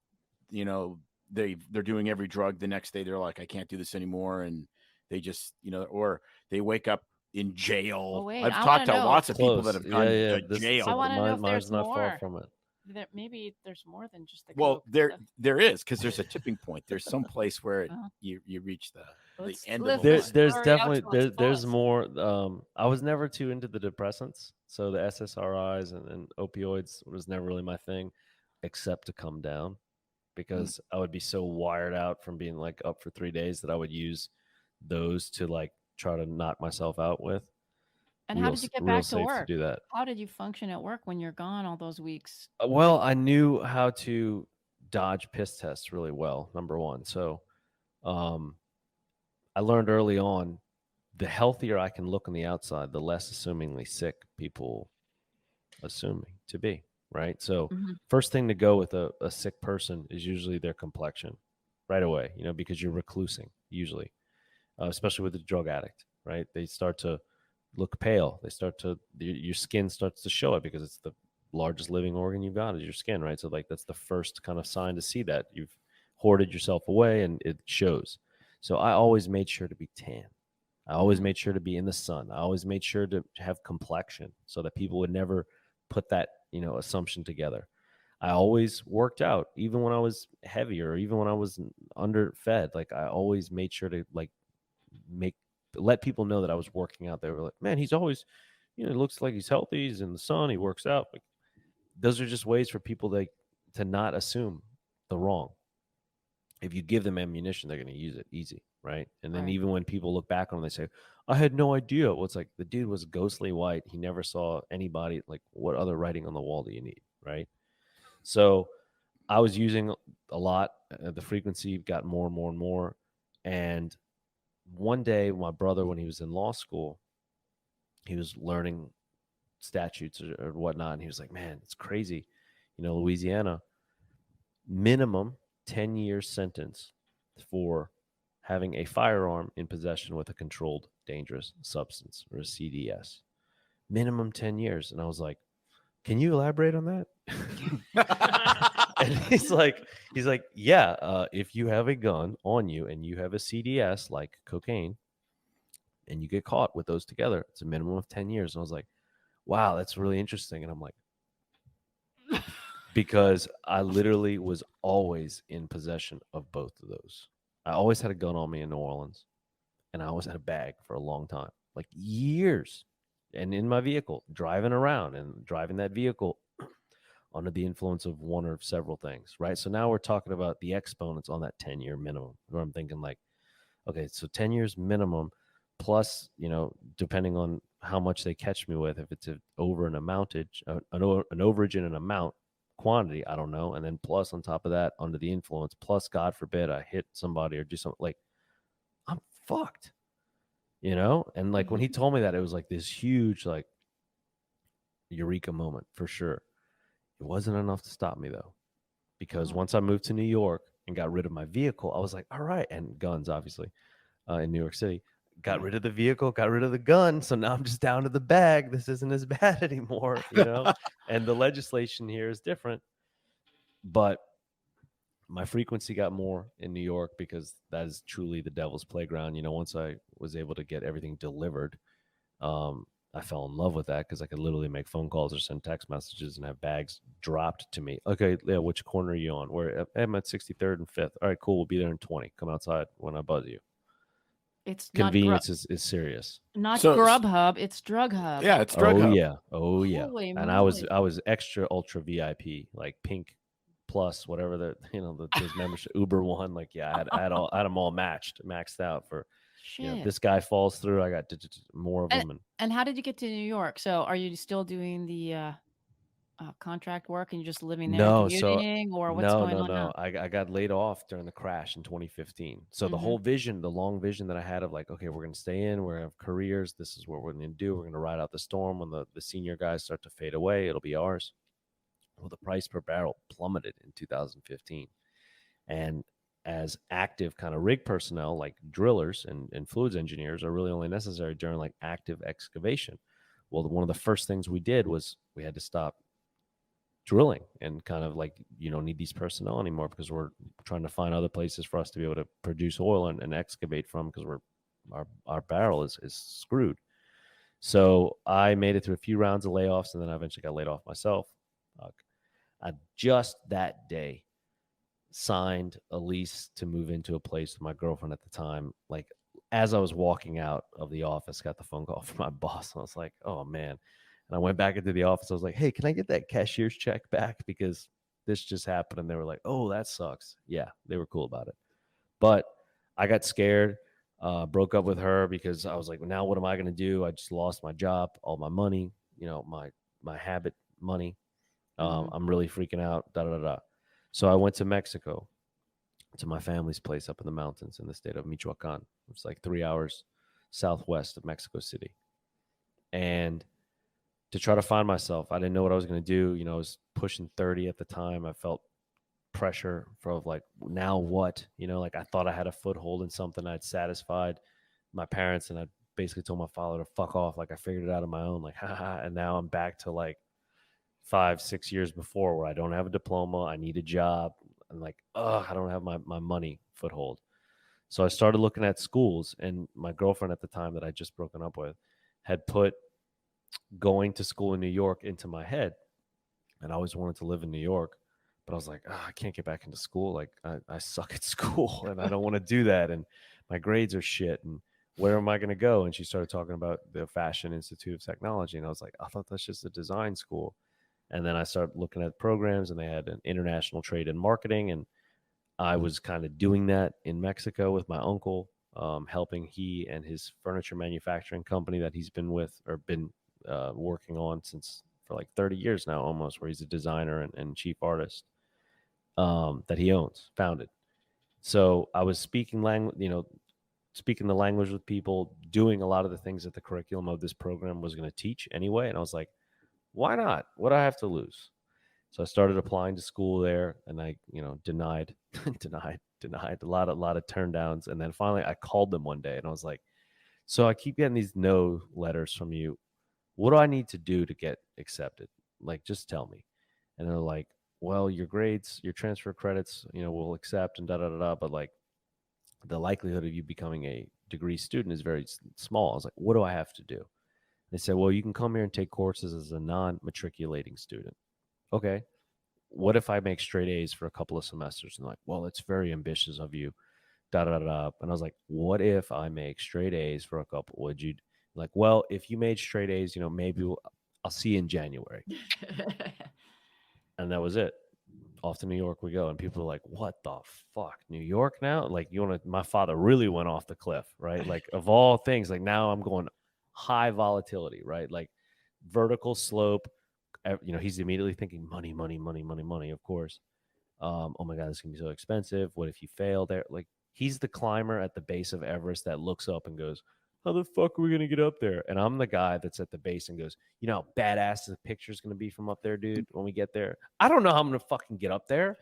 [SPEAKER 2] doing every drug. The next day they're like, I can't do this anymore. And they just, or they wake up in jail.
[SPEAKER 3] Oh, wait,
[SPEAKER 2] I've talked to lots of people that have gone to jail.
[SPEAKER 3] I want to know if there's
[SPEAKER 4] not
[SPEAKER 3] more.
[SPEAKER 4] far from it.
[SPEAKER 3] Maybe there's more than just the
[SPEAKER 2] coke. There is, because there's a tipping point. There's some place where you reach the end of the
[SPEAKER 4] there's definitely there's more. I was never too into the depressants, so the SSRIs and opioids was never really my thing, except to come down, because I would be so wired out from being up for 3 days that I would use those to try to knock myself out with.
[SPEAKER 3] And how did you get back to work?
[SPEAKER 4] Do that.
[SPEAKER 3] How did you function at work when you're gone all those weeks?
[SPEAKER 4] Well, I knew how to dodge piss tests really well, number one. So I learned early on, the healthier I can look on the outside, the less assumingly sick people assume me to be, right? So first thing to go with a sick person is usually their complexion right away, because you're reclusing usually, especially with a drug addict, right? They start to look pale. Your skin starts to show it, because it's the largest living organ you've got is your skin, right? So that's the first kind of sign to see that you've hoarded yourself away, and it shows. So I always made sure to be tan. I always made sure to be in the sun. I always made sure to have complexion so that people would never put that, assumption together. I always worked out, even when I was heavier, or even when I was underfed. I always made sure to let people know that I was working out. They were like, man, he's always, it looks like he's healthy. He's in the sun. He works out. Those are just ways for people to not assume the wrong. If you give them ammunition, they're going to use it easy, right? And then even when people look back on them, they say, I had no idea. Well, it's the dude was ghostly white. He never saw anybody. What other writing on the wall do you need, right? So I was using a lot. The frequency got more and more and more. And one day, my brother, when he was in law school, he was learning statutes or whatnot. And he was like, man, it's crazy. Louisiana, minimum 10-year sentence for having a firearm in possession with a controlled dangerous substance, or a CDS. Minimum 10 years. And I was like, can you elaborate on that? And he's like, yeah, if you have a gun on you and you have a CDS like cocaine and you get caught with those together, it's a minimum of 10 years. And I was like, wow, that's really interesting. And I'm like, because I literally was always in possession of both of those. I always had a gun on me in New Orleans, and I always had a bag for a long time, like years, and in my vehicle, driving around and driving that vehicle under the influence of one or several things, right? So now we're talking about the exponents on that 10-year minimum, where I'm thinking like, okay, so 10 years minimum plus, depending on how much they catch me with, if it's over an amountage, an overage in an amount quantity, I don't know. And then plus on top of that, under the influence, plus God forbid I hit somebody or do something, like I'm fucked, And like when he told me that, it was like this huge, like, eureka moment for sure. It wasn't enough to stop me though, because once I moved to New York and got rid of my vehicle, I was like, all right, and guns, obviously, in New York City. Got rid of the vehicle, got rid of the gun. So now I'm just down to the bag. This isn't as bad anymore, And the legislation here is different. But my frequency got more in New York because that is truly the devil's playground. Once I was able to get everything delivered, I fell in love with that because I could literally make phone calls or send text messages and have bags dropped to me. Okay, yeah, which corner are you on? I'm at 63rd and 5th. All right, cool. We'll be there in 20. Come outside when I buzz you.
[SPEAKER 3] It's
[SPEAKER 4] Convenience is serious.
[SPEAKER 3] not
[SPEAKER 2] So-
[SPEAKER 3] Grubhub. It's Drug Hub.
[SPEAKER 2] Yeah, it's drug hub.
[SPEAKER 4] Yeah. Oh yeah.
[SPEAKER 3] Holy
[SPEAKER 4] And
[SPEAKER 3] moly.
[SPEAKER 4] I was extra ultra VIP, like pink plus whatever those membership Uber one. Like I had them all maxed out for
[SPEAKER 3] Shit.
[SPEAKER 4] this guy falls through. I got more of them.
[SPEAKER 3] And how did you get to New York? So are you still doing the contract work and you're just living there and commuting, or what's going on now?
[SPEAKER 4] I got laid off during the crash in 2015. So the whole vision, the long vision that I had of like, okay, we're going to stay in, we're going to have careers. This is what we're going to do. We're going to ride out the storm. When the senior guys start to fade away, it'll be ours. Well, the price per barrel plummeted in 2015. And as active kind of rig personnel, like drillers and fluids engineers are really only necessary during like active excavation. Well, one of the first things we did was we had to stop drilling and kind of like, need these personnel anymore because we're trying to find other places for us to be able to produce oil and excavate from because our barrel is screwed. So I made it through a few rounds of layoffs and then I eventually got laid off myself. I just that day signed a lease to move into a place with my girlfriend at the time. Like as I was walking out of the office, got the phone call from my boss and I was like, oh man. And I went back into the office. I was like, hey, can I get that cashier's check back? Because this just happened. And they were like, oh, that sucks. Yeah, they were cool about it. But I got scared, broke up with her because I was like, now what am I going to do? I just lost my job, all my money, my habit money. I'm really freaking out, So I went to Mexico, to my family's place up in the mountains in the state of Michoacan. It's like 3 hours southwest of Mexico City. And to try to find myself, I didn't know what I was going to do. I was pushing 30 at the time. I felt pressure for like, now what? Like I thought I had a foothold in something. I'd satisfied my parents and I basically told my father to fuck off. Like I figured it out on my own, like, haha. And now I'm back to like 5-6 years before where I don't have a diploma. I need a job. And like, I don't have my money foothold. So I started looking at schools, and my girlfriend at the time that I just broken up with had put going to school in New York into my head. And I always wanted to live in New York, but I was like, I can't get back into school. Like I suck at school and I don't want to do that. And my grades are shit. And where am I going to go? And she started talking about the Fashion Institute of Technology. And I was like, I thought that's just a design school. And then I started looking at programs, and they had an international trade and marketing. And I was kind of doing that in Mexico with my uncle, helping he and his furniture manufacturing company that he's been with or been working on for like 30 years now almost, where he's a designer and chief artist that he founded. So I was speaking the language with people, doing a lot of the things that the curriculum of this program was going to teach anyway. And I was like, why not? What do I have to lose? So I started applying to school there, and I, denied a lot of turn downs. And then finally I called them one day and I was like, so I keep getting these no letters from you. What do I need to do to get accepted? Like, just tell me. And they're like, well, your grades, your transfer credits, we'll accept and but like the likelihood of you becoming a degree student is very small. I was like, what do I have to do? They said, well, you can come here and take courses as a non-matriculating student. Okay. what if I make straight A's for a couple of semesters? And like, well, it's very ambitious of you. Da da da da. And I was like, what if I make straight A's for a couple? Would you like? Well, if you made straight A's, you know, maybe I'll see you in January. And that was it. Off to New York we go, and people are like, "What the fuck, New York now?" Like, you want to? My father really went off the cliff, right? Like, of all things, like now I'm going high volatility, right? Like vertical slope. You know, he's immediately thinking money, money, money, money, money. Of course. Oh my God, this can be so expensive. What if you fail there? Like, he's the climber at the base of Everest that looks up and goes, how the fuck are we going to get up there? And I'm the guy that's at the base and goes, you know how badass the picture's going to be from up there, dude, when we get there? I don't know how I'm going to fucking get up there.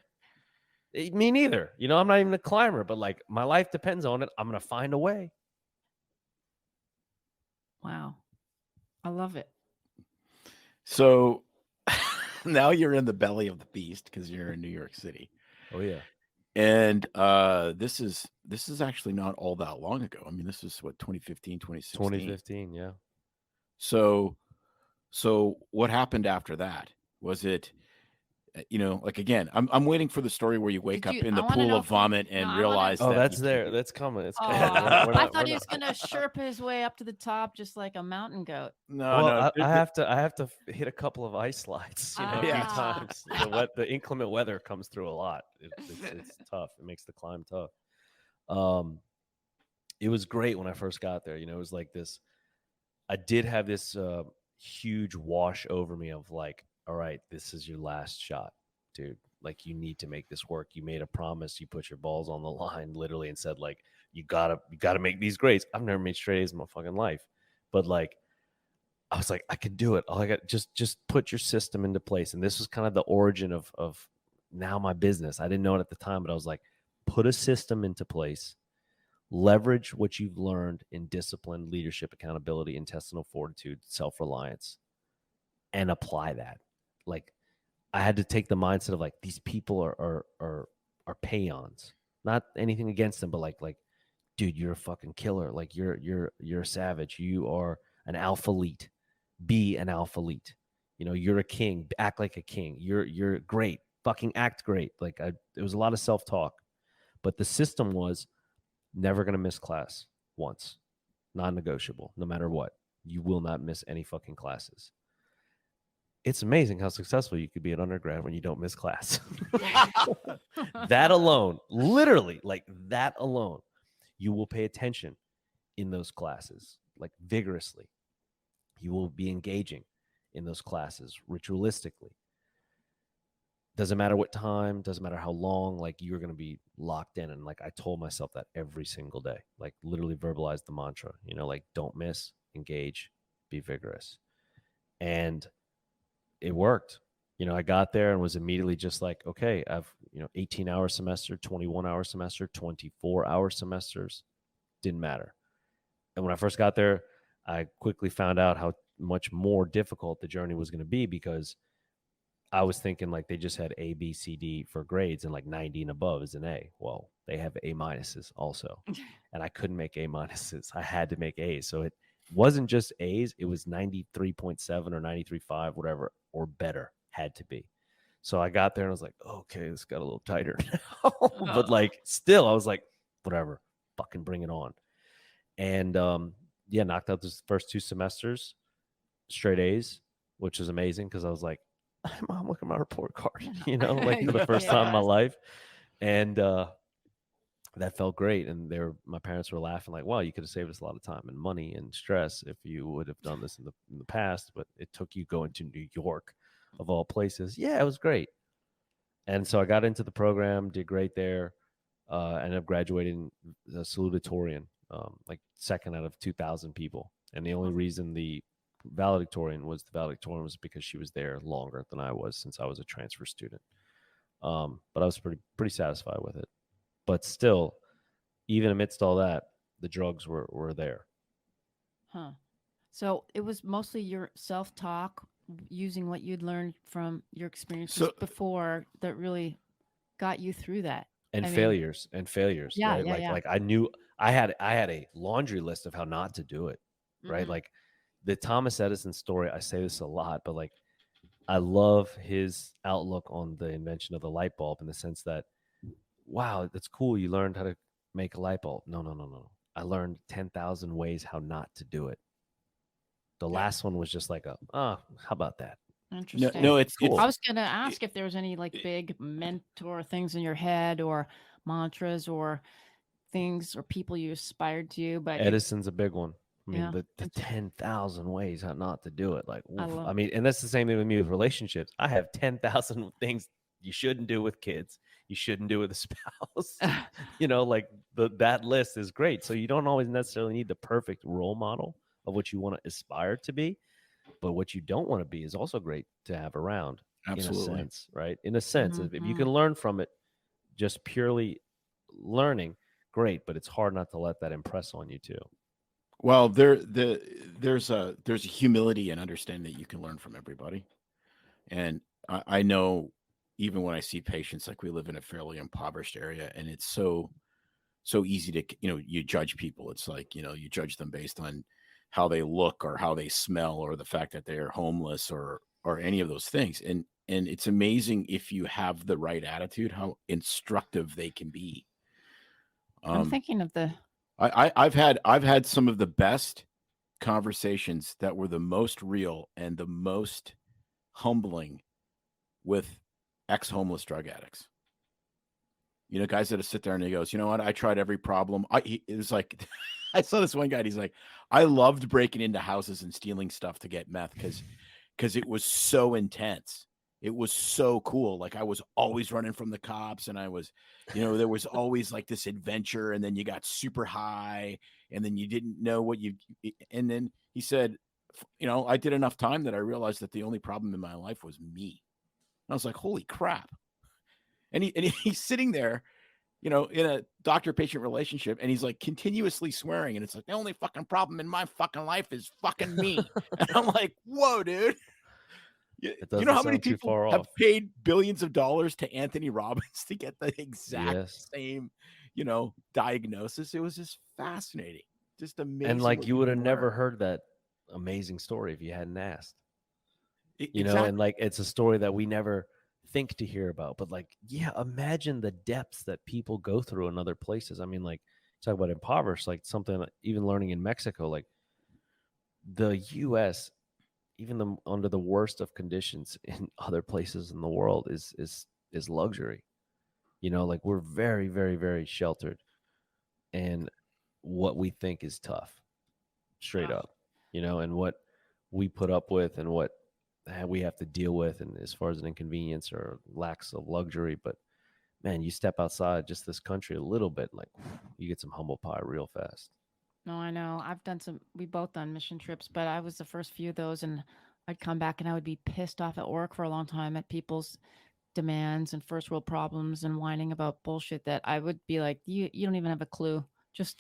[SPEAKER 4] Me neither. You know, I'm not even a climber, but like my life depends on it. I'm going to find a way.
[SPEAKER 3] Wow. I love it.
[SPEAKER 2] So now you're in the belly of the beast because you're in New York City.
[SPEAKER 4] Oh, yeah.
[SPEAKER 2] And this is actually not all that long ago. I mean, this is what, 2015, 2016.
[SPEAKER 4] 2015, yeah.
[SPEAKER 2] So what happened after that? Was it, you know, like, again, I'm waiting for the story where you wake up in the pool of vomit and realize
[SPEAKER 4] Oh,
[SPEAKER 2] that
[SPEAKER 4] that's there. That's coming. It's coming.
[SPEAKER 3] I thought he was gonna Sherpa his way up to the top just like a mountain goat.
[SPEAKER 2] No,
[SPEAKER 4] I have to hit a couple of ice slides, you know, a few
[SPEAKER 3] Ah.
[SPEAKER 4] times. The inclement weather comes through a lot. It's tough. It makes the climb tough. It was great when I first got there. You know, it was like this. I did have this huge wash over me of like, all right, this is your last shot, dude. Like, you need to make this work. You made a promise. You put your balls on the line, literally, and said, like, you gotta make these grades. I've never made straight A's in my fucking life, but like, I was like, I can do it. All I got, just put your system into place. And this was kind of the origin of now my business. I didn't know it at the time, but I was like, put a system into place. Leverage what you've learned in discipline, leadership, accountability, intestinal fortitude, self-reliance, and apply that. Like, I had to take the mindset of like, these people are peons. Not anything against them, but like, dude, you're a fucking killer. Like, you're a savage. You are an alpha elite. Be an alpha elite. You know, you're a king. Act like a king. You're great. Fucking act great. Like, it was a lot of self-talk, but the system was never going to miss class once. Non-negotiable. No matter what, you will not miss any fucking classes. It's amazing how successful you could be an undergrad when you don't miss class. That alone, literally, like that alone, you will pay attention in those classes, like vigorously. You will be engaging in those classes ritualistically. Doesn't matter what time, doesn't matter how long, like, you're going to be locked in. And like, I told myself that every single day, like, literally verbalize the mantra, you know, like, don't miss, engage, be vigorous. And it worked. You know, I got there and was immediately just like, okay, I've, 18-hour semester, 21-hour semester, 24-hour semesters, didn't matter. And when I first got there, I quickly found out how much more difficult the journey was going to be, because I was thinking like they just had A, B, C, D for grades, and like 90 and above is an A. Well, they have A minuses also. And I couldn't make A minuses. I had to make A's. So it wasn't just A's. It was 93.7 or 93.5, whatever, or better had to be. So I got there and I was like, okay, this got a little tighter now. But like, still, I was like, whatever, fucking bring it on. And knocked out those first 2 semesters, straight A's, which was amazing, because I was like, Mom, look at my report card, like for the first time in my life. And that felt great. And my parents were laughing like, wow, you could have saved us a lot of time and money and stress if you would have done this in the past, but it took you going to New York of all places. Yeah, it was great. And so I got into the program, did great there, ended up graduating the salutatorian, like second out of 2,000 people. And the only reason the valedictorian was because she was there longer than I was, since I was a transfer student. But I was pretty satisfied with it. But still, even amidst all that, the drugs were there.
[SPEAKER 3] Huh. So it was mostly your self-talk, using what you'd learned from your experiences before, that really got you through that.
[SPEAKER 4] And failures.
[SPEAKER 3] Yeah,
[SPEAKER 4] right?
[SPEAKER 3] Yeah.
[SPEAKER 4] Like I knew I had a laundry list of how not to do it. Right.
[SPEAKER 3] Mm-hmm.
[SPEAKER 4] Like the Thomas Edison story, I say this a lot, but like, I love his outlook on the invention of the light bulb in the sense that, wow, that's cool. You learned how to make a light bulb. No, no, no, no. I learned 10,000 ways how not to do it. The
[SPEAKER 2] Yeah.
[SPEAKER 4] last one was just like how about that?
[SPEAKER 2] No,
[SPEAKER 3] Interesting.
[SPEAKER 2] no, it's
[SPEAKER 4] Cool.
[SPEAKER 3] I was going to ask if there was any like big mentor things in your head or mantras or things or people you aspired to, but
[SPEAKER 4] Edison's a big one. I mean,
[SPEAKER 3] Yeah,
[SPEAKER 4] the
[SPEAKER 3] it's-
[SPEAKER 4] 10,000 ways how not to do it. Like,
[SPEAKER 3] I
[SPEAKER 4] oof.
[SPEAKER 3] love-
[SPEAKER 4] I mean, and that's the same thing with me with relationships. I have 10,000 things you shouldn't do with kids. You shouldn't do with a spouse. You know, like that list is great. So you don't always necessarily need the perfect role model of what you want to aspire to be, but what you don't want to be is also great to have around.
[SPEAKER 2] absolutely.
[SPEAKER 4] In a sense, right? In a sense, if you
[SPEAKER 3] Mhm.
[SPEAKER 4] can learn from it, just purely learning, great. But it's hard not to let that impress on you too.
[SPEAKER 2] Well, there's a humility and understanding that you can learn from everybody. And I know even when I see patients, like we live in a fairly impoverished area, and it's so easy to, you judge people. It's like, you judge them based on how they look or how they smell or the fact that they're homeless or any of those things. And it's amazing if you have the right attitude, how instructive they can be.
[SPEAKER 3] I'm thinking of the
[SPEAKER 2] I've had some of the best conversations that were the most real and the most humbling with ex-homeless drug addicts. Guys that sit there and he goes, you know what? I tried every problem. It was like, I saw this one guy. And he's like, I loved breaking into houses and stealing stuff to get meth because it was so intense. It was so cool. Like I was always running from the cops, and I was, there was always like this adventure, and then you got super high, and then you didn't know what and then he said, I did enough time that I realized that the only problem in my life was me. I was like, holy crap. And he's sitting there, in a doctor-patient relationship, and he's like continuously swearing, and it's like the only fucking problem in my fucking life is fucking me. And I'm like, whoa, dude. You know how many people have paid billions of dollars to Anthony Robbins to get the exact same, diagnosis? It was just fascinating, just amazing.
[SPEAKER 4] And like you would have never heard that amazing story if you hadn't asked.
[SPEAKER 2] Exactly.
[SPEAKER 4] And like it's a story that we never think to hear about. But like, yeah, imagine the depths that people go through in other places. I mean, like talk about impoverished, like something even learning in Mexico, like the US, even under the worst of conditions in other places in the world is luxury. Like we're very, very, very sheltered, and what we think is tough, straight up, and what we put up with and what we have to deal with, and as far as an inconvenience or lacks of luxury. But man, you step outside just this country a little bit, like you get some humble pie real fast.
[SPEAKER 3] No, I know. We both done mission trips, but I was the first few of those, and I'd come back and I would be pissed off at work for a long time at people's demands and first world problems and whining about bullshit that I would be like, you don't even have a clue. Just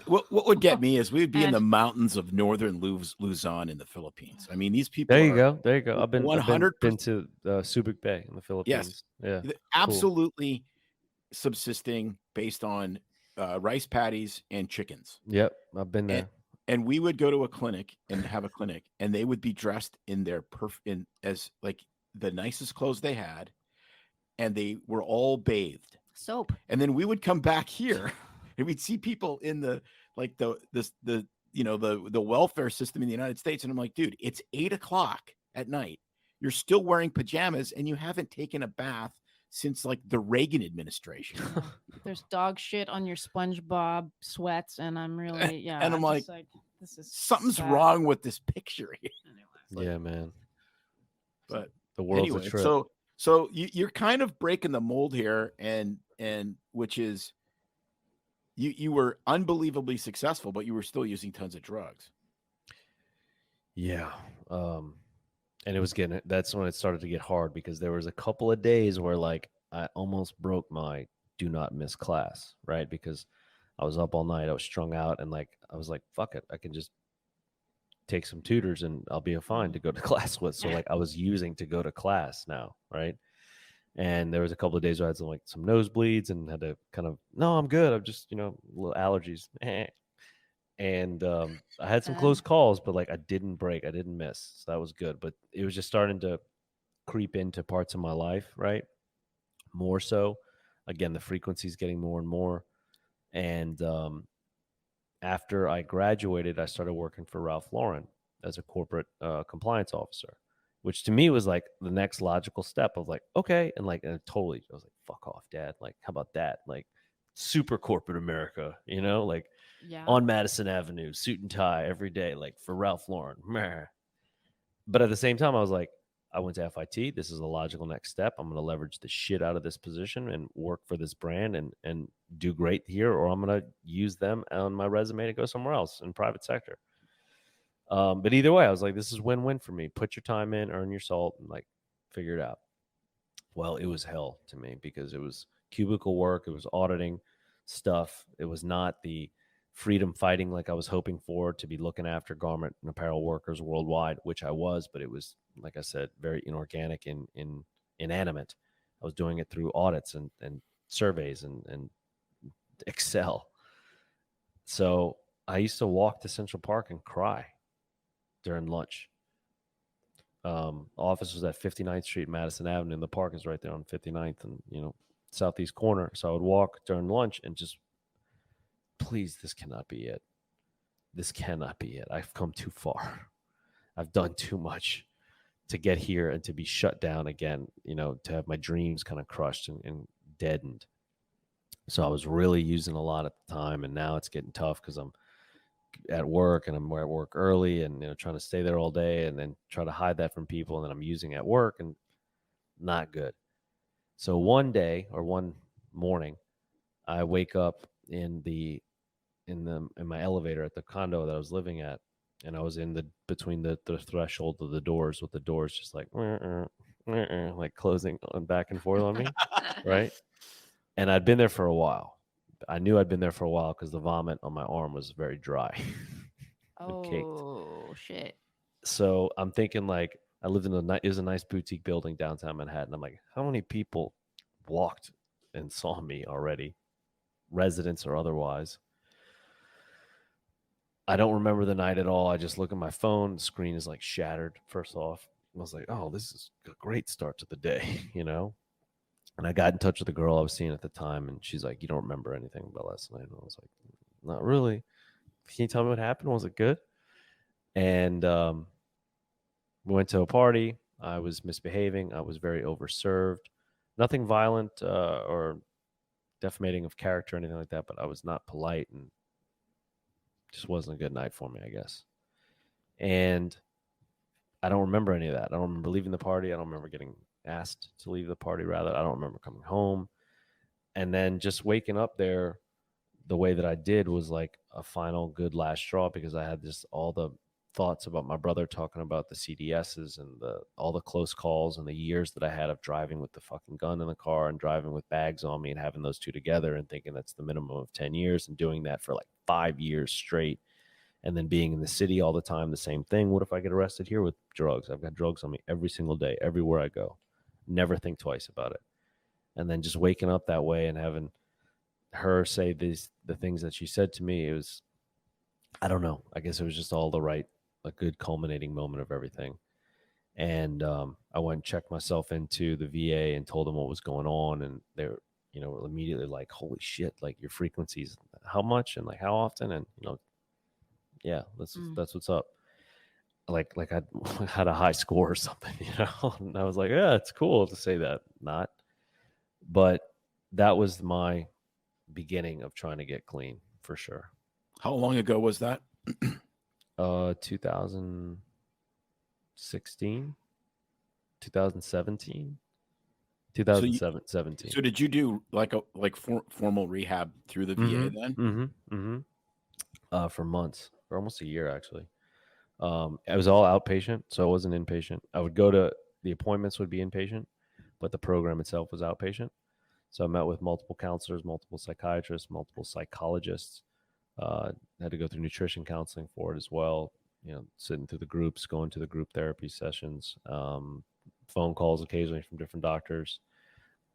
[SPEAKER 2] what would get me is we would be in the mountains of northern Luzon in the Philippines. I mean, these people.
[SPEAKER 4] There you go. I've been
[SPEAKER 2] 100%
[SPEAKER 4] been to Subic Bay in the Philippines.
[SPEAKER 2] Yes,
[SPEAKER 4] yeah,
[SPEAKER 2] absolutely subsisting based on rice patties and chickens.
[SPEAKER 4] Yep, I've been there.
[SPEAKER 2] And we would go to a clinic and have a clinic, and they would be dressed in their as like the nicest clothes they had, and they were all bathed.
[SPEAKER 3] Soap.
[SPEAKER 2] And then we would come back here, and we'd see people in the welfare system in the United States, and I'm like, dude, it's 8:00 at night. You're still wearing pajamas, and you haven't taken a bath since like the Reagan administration.
[SPEAKER 3] There's dog shit on your SpongeBob sweats, and I'm really
[SPEAKER 2] and I'm like,
[SPEAKER 3] this is
[SPEAKER 2] something's
[SPEAKER 3] sad.
[SPEAKER 2] wrong with this picture here.
[SPEAKER 4] Like, yeah, man.
[SPEAKER 2] But
[SPEAKER 4] the world's a trip.
[SPEAKER 2] So you're kind of breaking the mold here, and which is you were unbelievably successful, but you were still using tons of drugs.
[SPEAKER 4] Yeah. And that's when it started to get hard, because there was a couple of days where like I almost broke my do not miss class, right? Because I was up all night, I was strung out, and like I was like, fuck it, I can just take some tutors and I'll be fine to go to class with. So like I was using to go to class now, right? And there was a couple of days where I had some nosebleeds and had to kind of, no, I'm good. I'm just, little allergies. And I had some close calls, but like I didn't break, I didn't miss, so that was good. But it was just starting to creep into parts of my life, right? More so. Again, the frequency's getting more and more. And after I graduated, I started working for Ralph Lauren as a corporate compliance officer, which to me was like the next logical step of like, okay. And like, and totally, I was like, fuck off, dad. Like, how about that? Like, super corporate America, you know, like
[SPEAKER 3] Yeah.
[SPEAKER 4] on Madison Avenue, suit and tie every day, like for Ralph Lauren. Meh. But at the same time, I was like, I went to FIT. This is a logical next step. I'm going to leverage the shit out of this position and work for this brand and do great here, or I'm going to use them on my resume to go somewhere else in private sector. But either way, I was like, this is win-win for me. Put your time in, earn your salt, and like figure it out. Well, it was hell to me because it was cubicle work. It was auditing stuff. It was not the freedom fighting like I was hoping for, to be looking after garment and apparel workers worldwide, which I was, but it was, like I said, very inorganic and inanimate. I was doing it through audits and surveys and Excel. So I used to walk to Central Park and cry during lunch. Office was at 59th Street, Madison Avenue, and the park is right there on 59th and, you know, southeast corner. So I would walk during lunch and just, please, this cannot be it. This cannot be it. I've come too far. I've done too much to get here and to be shut down again, you know, to have my dreams kind of crushed and deadened. So I was really using a lot at the time, and now it's getting tough because I'm at work and I'm at work early and, you know, trying to stay there all day and then try to hide that from people, and then I'm using at work, and not good. So one day or one morning, I wake up in my elevator at the condo that I was living at, and I was between the threshold of the doors, with the doors just like like closing on back and forth on me, right? And I'd been there for a while. I knew I'd been there for a while because the vomit on my arm was very dry and caked.
[SPEAKER 3] Oh shit.
[SPEAKER 4] So I'm thinking, like, I lived in it was a nice boutique building downtown Manhattan. I'm like, how many people walked and saw me already, residents or otherwise? I don't remember the night at all. I just look at my phone. The screen is like shattered. First off, I was like, oh, this is a great start to the day, you know? And I got in touch with the girl I was seeing at the time, and she's like, you don't remember anything about last night? And I was like, not really. Can you tell me what happened? Was it good? And we went to a party. I was misbehaving. I was very overserved. Nothing violent or defamating of character or anything like that, but I was not polite, and just wasn't a good night for me, I guess. And I don't remember any of that. I don't remember leaving the party. I don't remember getting asked to leave the party, rather. I don't remember coming home. And then just waking up there the way that I did was like a final good last straw, because I had all the thoughts about my brother talking about the CDSs and all the close calls and the years that I had of driving with the fucking gun in the car and driving with bags on me and having those two together and thinking that's the minimum of 10 years and doing that for like 5 years straight. And then being in the city all the time, the same thing. What if I get arrested here with drugs? I've got drugs on me every single day, everywhere I go. Never think twice about it. And then just waking up that way and having her say the things that she said to me, it was, I don't know. I guess it was just all a good culminating moment of everything. And I went and checked myself into the VA and told them what was going on. And they were, you know, immediately like, holy shit, like your frequencies, how much and like how often? And, you know, yeah, that's what's up. Like I had a high score or something, you know? And I was like, yeah, it's cool to say that. Not. But that was my beginning of trying to get clean, for sure.
[SPEAKER 2] How long ago was that?
[SPEAKER 4] 2016, 2017, 2017.
[SPEAKER 2] So did you do formal rehab through the VA then?
[SPEAKER 4] For months, for almost a year, actually. It was all outpatient, so it wasn't inpatient. I would go to the appointments would be inpatient, but the program itself was outpatient. So I met with multiple counselors, multiple psychiatrists, multiple psychologists. Had to go through nutrition counseling for it as well. You know, sitting through the groups, going to the group therapy sessions, phone calls occasionally from different doctors.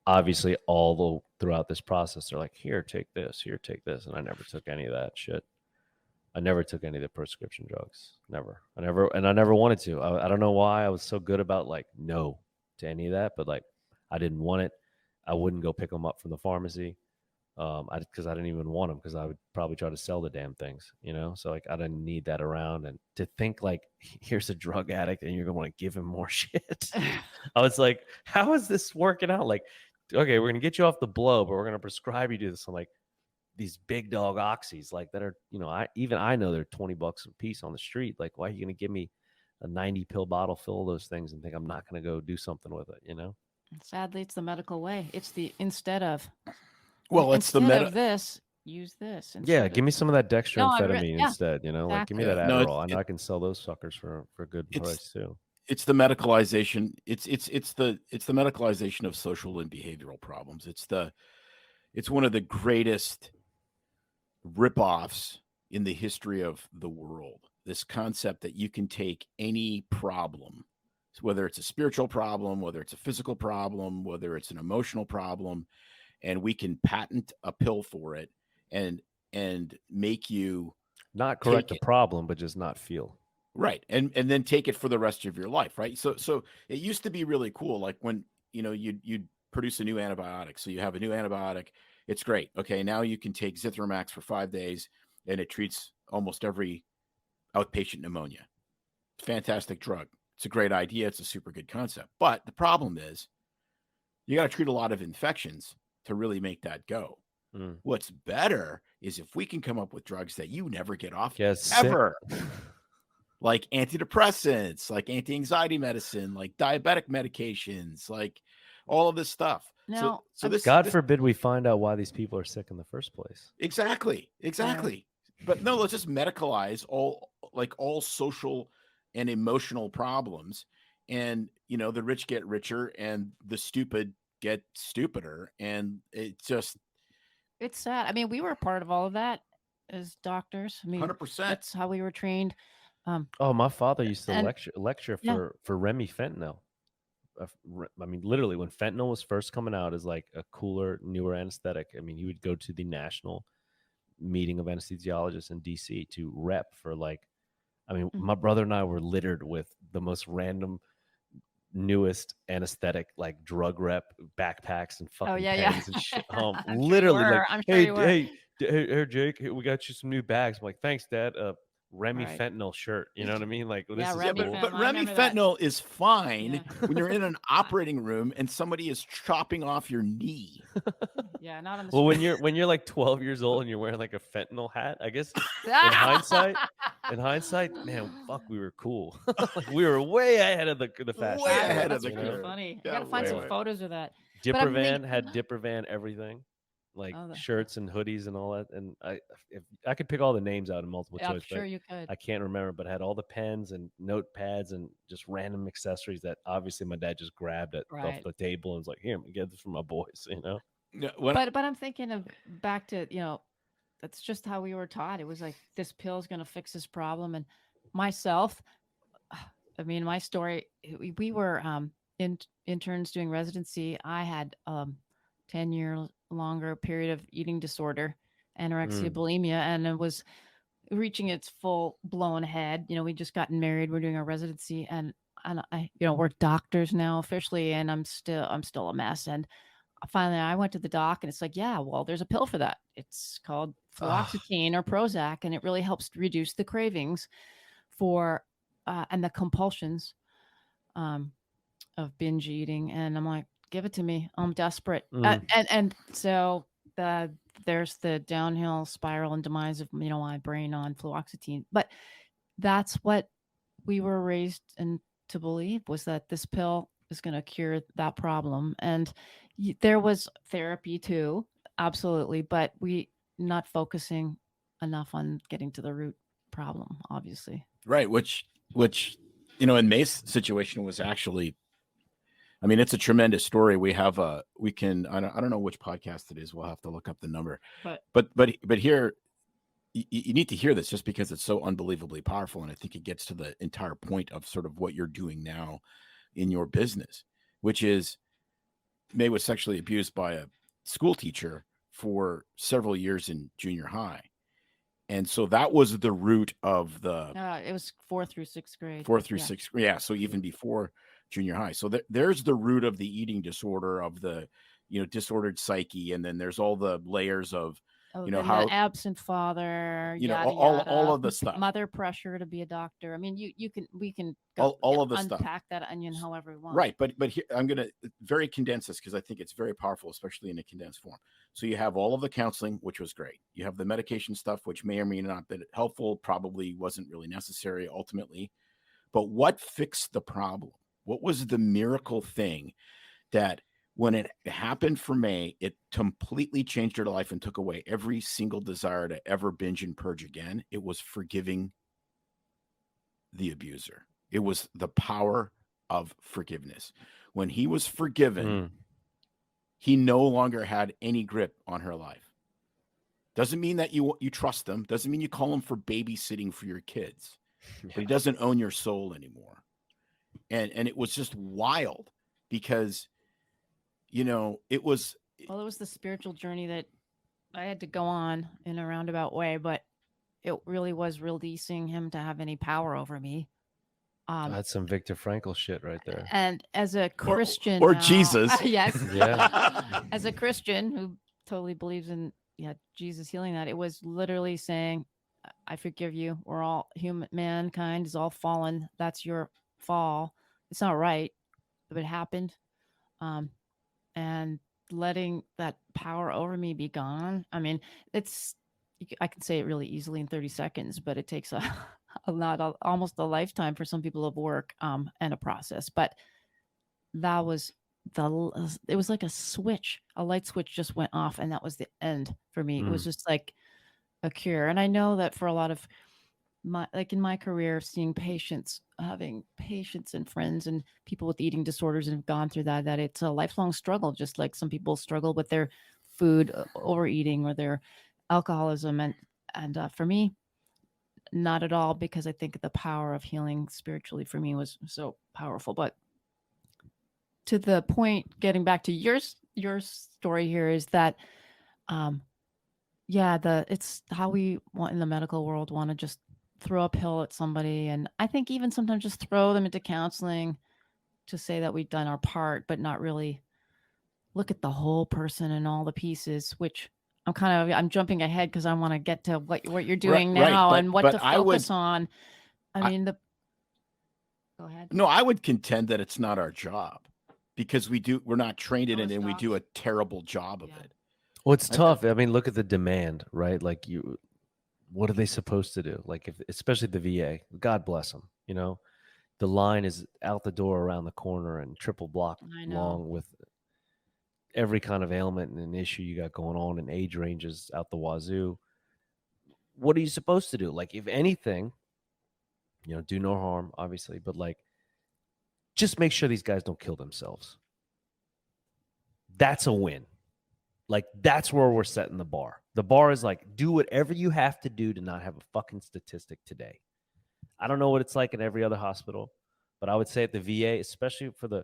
[SPEAKER 4] Obviously, throughout this process, they're like, here, take this, and I never took any of that shit. I never took any of the prescription drugs. Never. I never wanted to. I don't know why I was so good about like no to any of that, but like I didn't want it. I wouldn't go pick them up from the pharmacy. Because I didn't even want them because I would probably try to sell the damn things, So like I didn't need that around, and to think like here's a drug addict and you're gonna want to give him more shit. I was like, how is this working out? Like, okay, we're gonna get you off the blow, but we're gonna prescribe you to this. I'm like, these big dog oxys, like that are, I know they're $20 a piece on the street. Like, why are you gonna give me a 90 pill bottle full of those things and think I'm not gonna go do something with it?
[SPEAKER 3] Sadly, it's the medical way. It's the instead of.
[SPEAKER 2] Well, it's the
[SPEAKER 3] Instead
[SPEAKER 2] meta.
[SPEAKER 3] of this, use this.
[SPEAKER 4] Yeah,
[SPEAKER 3] instead
[SPEAKER 4] give
[SPEAKER 3] of-
[SPEAKER 4] me some of that
[SPEAKER 3] No,
[SPEAKER 4] dextroamphetamine
[SPEAKER 3] yeah,
[SPEAKER 4] instead. Like give me
[SPEAKER 3] exactly.
[SPEAKER 4] that
[SPEAKER 2] No,
[SPEAKER 4] Adderall. I know I can sell those suckers for a good
[SPEAKER 2] it's-
[SPEAKER 4] price too.
[SPEAKER 2] It's the medicalization. It's the medicalization of social and behavioral problems. It's one of the greatest ripoffs in the history of the world. This concept that you can take any problem, whether it's a spiritual problem, whether it's a physical problem, whether it's an emotional problem, and we can patent a pill for it and make you
[SPEAKER 4] Not correct the
[SPEAKER 2] take it.
[SPEAKER 4] problem, but just not feel.
[SPEAKER 2] Right. And then take it for the rest of your life, right? So it used to be really cool, like when you'd produce a new antibiotic. So you have a new antibiotic, it's great. Okay, now you can take Zithromax for 5 days and it treats almost every outpatient pneumonia. Fantastic drug. It's a great idea, it's a super good concept. But the problem is you got to treat a lot of infections to really make that go. What's better is if we can come up with drugs that you never get off ever. Like antidepressants, like anti-anxiety medicine, like diabetic medications, like all of this stuff.
[SPEAKER 3] Now,
[SPEAKER 2] so this
[SPEAKER 4] God forbid we find out why these people are sick in the first place.
[SPEAKER 2] Exactly. But no, let's just medicalize all social and emotional problems, and the rich get richer and the stupid get stupider, and it's
[SPEAKER 3] sad. I mean, we were a part of all of that as doctors. I mean,
[SPEAKER 2] 100%.
[SPEAKER 3] that's how we were trained.
[SPEAKER 4] My father used to
[SPEAKER 3] and-
[SPEAKER 4] lecture
[SPEAKER 3] yeah.
[SPEAKER 4] for Remy fentanyl. I mean, literally, when fentanyl was first coming out as like a cooler, newer anesthetic, I mean, he would go to the national meeting of anesthesiologists in DC to rep for my brother and I were littered with the most random, newest anesthetic, like drug rep backpacks and fucking pens and shit. Literally, like, hey, Jake, we got you some new bags. I'm like, thanks, Dad. Remy fentanyl shirt. You know what I mean? Like, this is
[SPEAKER 3] Remy
[SPEAKER 4] cool.
[SPEAKER 3] fentanyl.
[SPEAKER 2] But
[SPEAKER 3] I
[SPEAKER 2] Remy
[SPEAKER 3] remember that.
[SPEAKER 2] fentanyl is fine when you're in an operating room and somebody is chopping off your knee.
[SPEAKER 3] Yeah, not on the
[SPEAKER 4] Well,
[SPEAKER 3] street.
[SPEAKER 4] when you're like 12 years old and you're wearing like a fentanyl hat, I guess in hindsight, man, fuck, we were cool. Like, we were way ahead of the fashion.
[SPEAKER 2] Way ahead of
[SPEAKER 3] That's
[SPEAKER 2] the
[SPEAKER 3] really
[SPEAKER 2] curve.
[SPEAKER 3] funny.
[SPEAKER 2] Yeah,
[SPEAKER 3] I gotta find some
[SPEAKER 2] way.
[SPEAKER 3] photos of that.
[SPEAKER 4] Dippervan had Dippervan everything, like
[SPEAKER 3] Oh,
[SPEAKER 4] shirts and hoodies and all that. And if I could pick all the names out in multiple
[SPEAKER 3] I'm
[SPEAKER 4] choice,
[SPEAKER 3] sure
[SPEAKER 4] but
[SPEAKER 3] you could.
[SPEAKER 4] I can't remember. But had all the pens and notepads and just random accessories that obviously my dad just grabbed off the table and was like, "Here, get this for my boys,"
[SPEAKER 2] Yeah,
[SPEAKER 3] But I'm thinking of back to that's just how we were taught. It was like this pill's gonna fix this problem. And myself, I mean, my story. We were interns doing residency. I had 10-year longer period of eating disorder, anorexia, bulimia, and it was reaching its full blown head. We just gotten married. We're doing our residency, and I, we're doctors now officially, and I'm still a mess. And finally, I went to the doc, and it's like, yeah, well, there's a pill for that. It's called fluoxetine or Prozac, and it really helps reduce the cravings for and the compulsions of binge eating. And I'm like, give it to me. I'm desperate. And so there's the downhill spiral and demise of my brain on fluoxetine. But that's what we were raised to believe, was that this pill is going to cure that problem. And there was therapy too, absolutely, but we not focusing enough on getting to the root problem, obviously.
[SPEAKER 2] Right, which in May's situation was actually, I mean, it's a tremendous story. I don't know which podcast it is. We'll have to look up the number. But here, you need to hear this just because it's so unbelievably powerful, and I think it gets to the entire point of sort of what you're doing now in your business, which is May was sexually abused by a school teacher for several years in junior high, And so that was the root of the
[SPEAKER 3] It was 4th through 6th grade.
[SPEAKER 2] 4th through
[SPEAKER 3] Yeah.
[SPEAKER 2] 6th. Yeah. So even before junior high. So there's the root of the eating disorder, of the, disordered psyche. And then there's all the layers of,
[SPEAKER 3] Oh,
[SPEAKER 2] know,
[SPEAKER 3] then
[SPEAKER 2] how,
[SPEAKER 3] the absent father, yada
[SPEAKER 2] all
[SPEAKER 3] yada,
[SPEAKER 2] of the stuff,
[SPEAKER 3] mother pressure to be a doctor. I mean, we can go
[SPEAKER 2] all of the stuff.
[SPEAKER 3] unpack that onion however we want.
[SPEAKER 2] Right. But here, I'm going to very condense this because I think it's very powerful, especially in a condensed form. So you have all of the counseling, which was great. You have the medication stuff, which may or may not have been helpful, probably wasn't really necessary ultimately. But what fixed the problem? What was the miracle thing that when it happened for May, it completely changed her life and took away every single desire to ever binge and purge again? It was forgiving the abuser. It was the power of forgiveness. When he was forgiven, he no longer had any grip on her life. Doesn't mean that you trust them. Doesn't mean you call him for babysitting for your kids. Yeah. But he doesn't own your soul anymore. And it was just wild because, it was.
[SPEAKER 3] Well, it was the spiritual journey that I had to go on in a roundabout way, but it really was releasing him to have any power over me.
[SPEAKER 4] That's some Viktor Frankl shit right there.
[SPEAKER 3] And as a Christian,
[SPEAKER 2] or
[SPEAKER 3] now,
[SPEAKER 2] Jesus,
[SPEAKER 3] yes,
[SPEAKER 4] yeah.
[SPEAKER 3] As a Christian who totally believes in Jesus healing, that it was literally saying, I forgive you. We're all human. Mankind is all fallen. That's your fall. It's not right, but it happened. And letting that power over me be gone. I mean, I can say it really easily in 30 seconds, but it takes almost a lifetime for some people of work and a process. But that was it was like a light switch just went off, and that was the end for me. It was just like a cure. And I know that for a lot of in my career, seeing patients, having patients and friends and people with eating disorders and have gone through that it's a lifelong struggle, just like some people struggle with their food overeating or their alcoholism. And for me, not at all, because I think the power of healing spiritually for me was so powerful. But to the point, getting back to your story here, is that, it's how we want in the medical world want to just throw a pill at somebody. And I think even sometimes just throw them into counseling to say that we've done our part, but not really look at the whole person and all the pieces, which I'm jumping ahead because I want to get to what you're doing now, and what to focus on. Go ahead.
[SPEAKER 2] No, I would contend that it's not our job, because we're not trained in it, and we do a terrible job of it.
[SPEAKER 4] Well, it's tough. I mean, look at the demand, right? Like what are they supposed to do? Like, especially the VA, God bless them, the line is out the door around the corner and triple block long with every kind of ailment and an issue you got going on, and age ranges out the wazoo. What are you supposed to do? Like, if anything, do no harm, obviously, but like, just make sure these guys don't kill themselves. That's a win. Like, that's where we're setting the bar. The bar is like, do whatever you have to do to not have a fucking statistic today. I don't know what it's like in every other hospital, but I would say at the VA, especially for the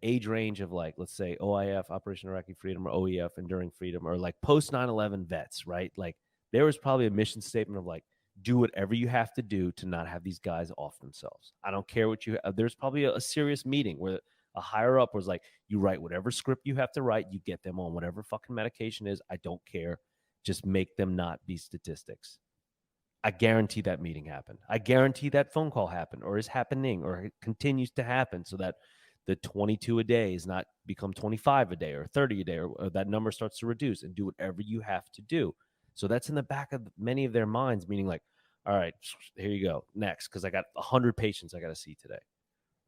[SPEAKER 4] age range of, like, let's say OIF, Operation Iraqi Freedom, or OEF, Enduring Freedom, or like post 9/11 vets, right? Like, there was probably a mission statement of like, do whatever you have to do to not have these guys off themselves. I don't care what there's probably a serious meeting where a higher up was like, you write whatever script you have to write, you get them on whatever fucking medication is. I don't care. Just make them not be statistics. I guarantee that meeting happened. I guarantee that phone call happened, or is happening, or it continues to happen, so that the 22 a day is not become 25 a day or 30 a day, or that number starts to reduce, and do whatever you have to do. So that's in the back of many of their minds, meaning like, all right, here you go, next, because I got 100 patients I got to see today,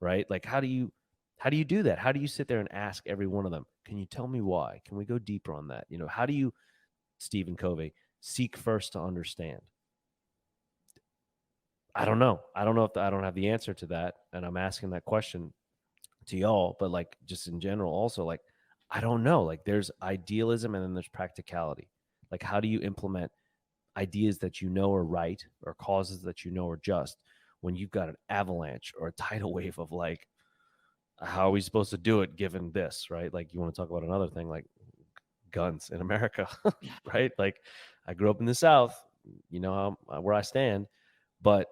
[SPEAKER 4] right? Like, how do you do that? How do you sit there and ask every one of them, can you tell me why? Can we go deeper on that? How do you, Stephen Covey, seek first to understand? I don't know. I don't know if I don't have the answer to that, and I'm asking that question to y'all, but like, just in general also, like, I don't know. Like, there's idealism and then there's practicality. Like, how do you implement ideas that are right, or causes that are just, when you've got an avalanche or a tidal wave of like, how are we supposed to do it given this, right? Like, you want to talk about another thing, like guns in America, right? Like, I grew up in the South. you know where I stand. But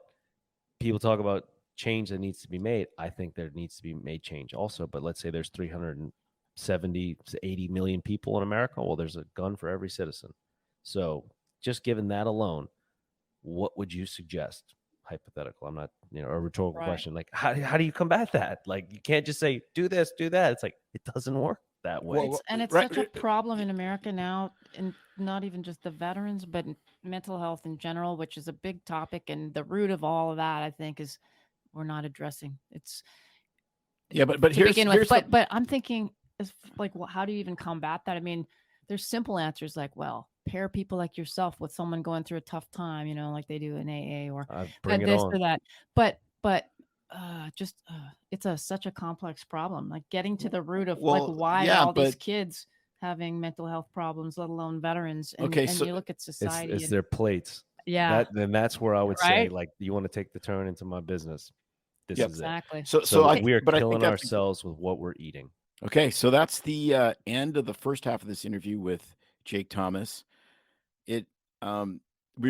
[SPEAKER 4] people talk about change that needs to be made. I think there needs to be made change also. But let's say there's 370 to 80 million people in America. Well, there's a gun for every citizen. So just given that alone, what would you suggest? Hypothetical. I'm not, a rhetorical question. Like, how do you combat that? Like, you can't just say, do this, do that. It's like, it doesn't work that way.
[SPEAKER 3] It's such a problem in America now, and not even just the veterans, but mental health in general, which is a big topic. And the root of all of that, I think, is we're not addressing. It's
[SPEAKER 2] but here's
[SPEAKER 3] but I'm thinking, is like, well, how do you even combat that? I mean, there's simple answers like, well, pair people like yourself with someone going through a tough time, like they do in AA or
[SPEAKER 4] bring it
[SPEAKER 3] this
[SPEAKER 4] on.
[SPEAKER 3] or that. But it's such a complex problem. Like getting to the root of why all these kids having mental health problems, let alone veterans. And, so you look at society.
[SPEAKER 4] It's their plates.
[SPEAKER 3] Yeah.
[SPEAKER 4] Then that's where I would say, like, you want to take the turn into my business. This is
[SPEAKER 3] exactly.
[SPEAKER 4] So we are killing ourselves with what we're eating.
[SPEAKER 2] Okay, so that's the end of the first half of this interview with Jake Thomas. We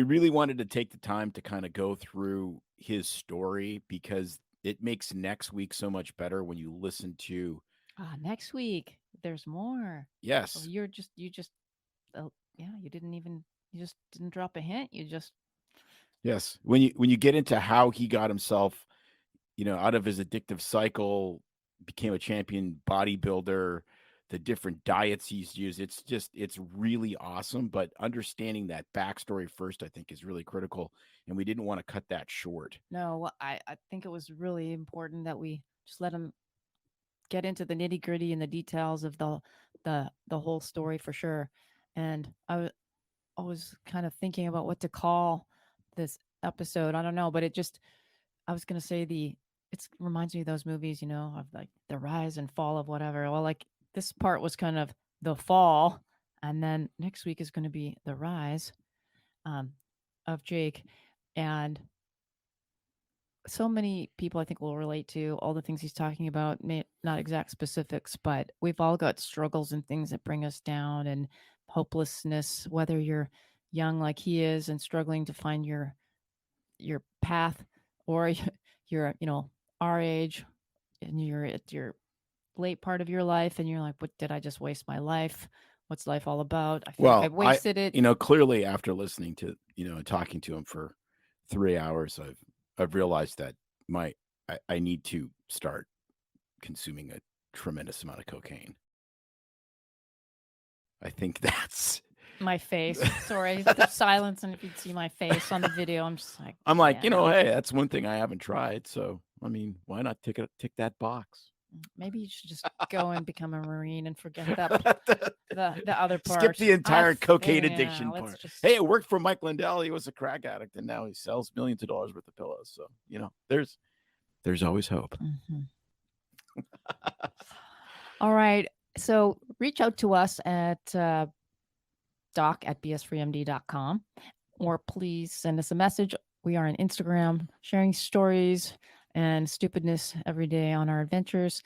[SPEAKER 2] really wanted to take the time to kind of go through his story because it makes next week so much better when you listen to.
[SPEAKER 3] Next week there's more.
[SPEAKER 2] Yes.
[SPEAKER 3] You just didn't drop a hint.
[SPEAKER 2] Yes. When you get into how he got himself, out of his addictive cycle, became a champion bodybuilder, the different diets he's used, it's really awesome. But understanding that backstory first, I think, is really critical. And we didn't want to cut that short.
[SPEAKER 3] No, I think it was really important that we just let him get into the nitty gritty and the details of the whole story for sure. And I was kind of thinking about what to call this episode. I don't know, but I was going to say it reminds me of those movies, of like the rise and fall of whatever. Well, like this part was kind of the fall, and then next week is going to be the rise of Jake. And so many people I think will relate to all the things he's talking about, not exact specifics, but we've all got struggles and things that bring us down and hopelessness, whether you're young like he is and struggling to find your path, or you're, our age and you're at your late part of your life and you're like, what did I just waste my life? What's life all about? I feel like I wasted it.
[SPEAKER 2] Clearly after listening to, and talking to him for 3 hours, I've realized that I need to start consuming a tremendous amount of cocaine. I think that's
[SPEAKER 3] my face. Sorry, the silence. And if you'd see my face on the video, I'm just like,
[SPEAKER 2] hey, that's one thing I haven't tried. So, I mean, why not tick that box?
[SPEAKER 3] Maybe you should just go and become a Marine and forget that the other part.
[SPEAKER 2] Skip the entire cocaine addiction part. Hey, it worked for Mike Lindell. He was a crack addict, and now he sells millions of dollars worth of pillows. So, there's always hope.
[SPEAKER 3] Mm-hmm. All right. So reach out to us at doc@bsfreemd.com, or please send us a message. We are on Instagram, sharing stories and stupidness every day on our adventures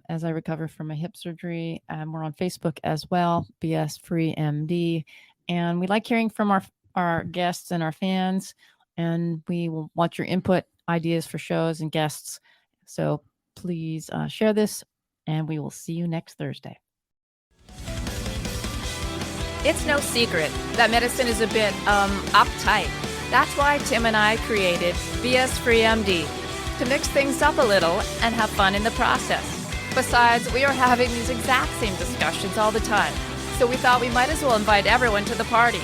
[SPEAKER 3] as I recover from my hip surgery. We're on Facebook as well, BS Free MD. And we like hearing from our guests and our fans. And we will want your input, ideas for shows and guests. So please share this, and we will see you next Thursday.
[SPEAKER 5] It's no secret that medicine is a bit uptight. That's why Tim and I created BS Free MD, to mix things up a little and have fun in the process. Besides, we are having these exact same discussions all the time, so we thought we might as well invite everyone to the party.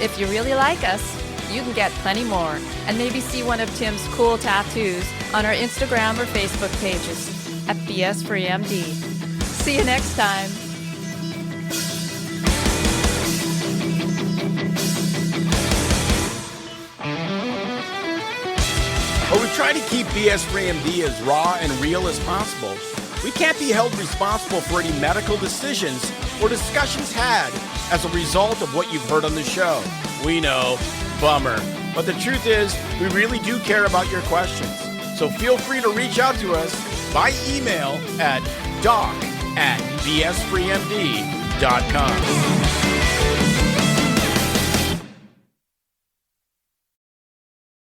[SPEAKER 5] If you really like us, you can get plenty more and maybe see one of Tim's cool tattoos on our Instagram or Facebook pages at BS Free MD. See you next time.
[SPEAKER 2] But we try to keep BS Free MD as raw and real as possible. We can't be held responsible for any medical decisions or discussions had as a result of what you've heard on the show. We know, bummer. But the truth is, we really do care about your questions. So feel free to reach out to us by email at doc@bsfreemd.com.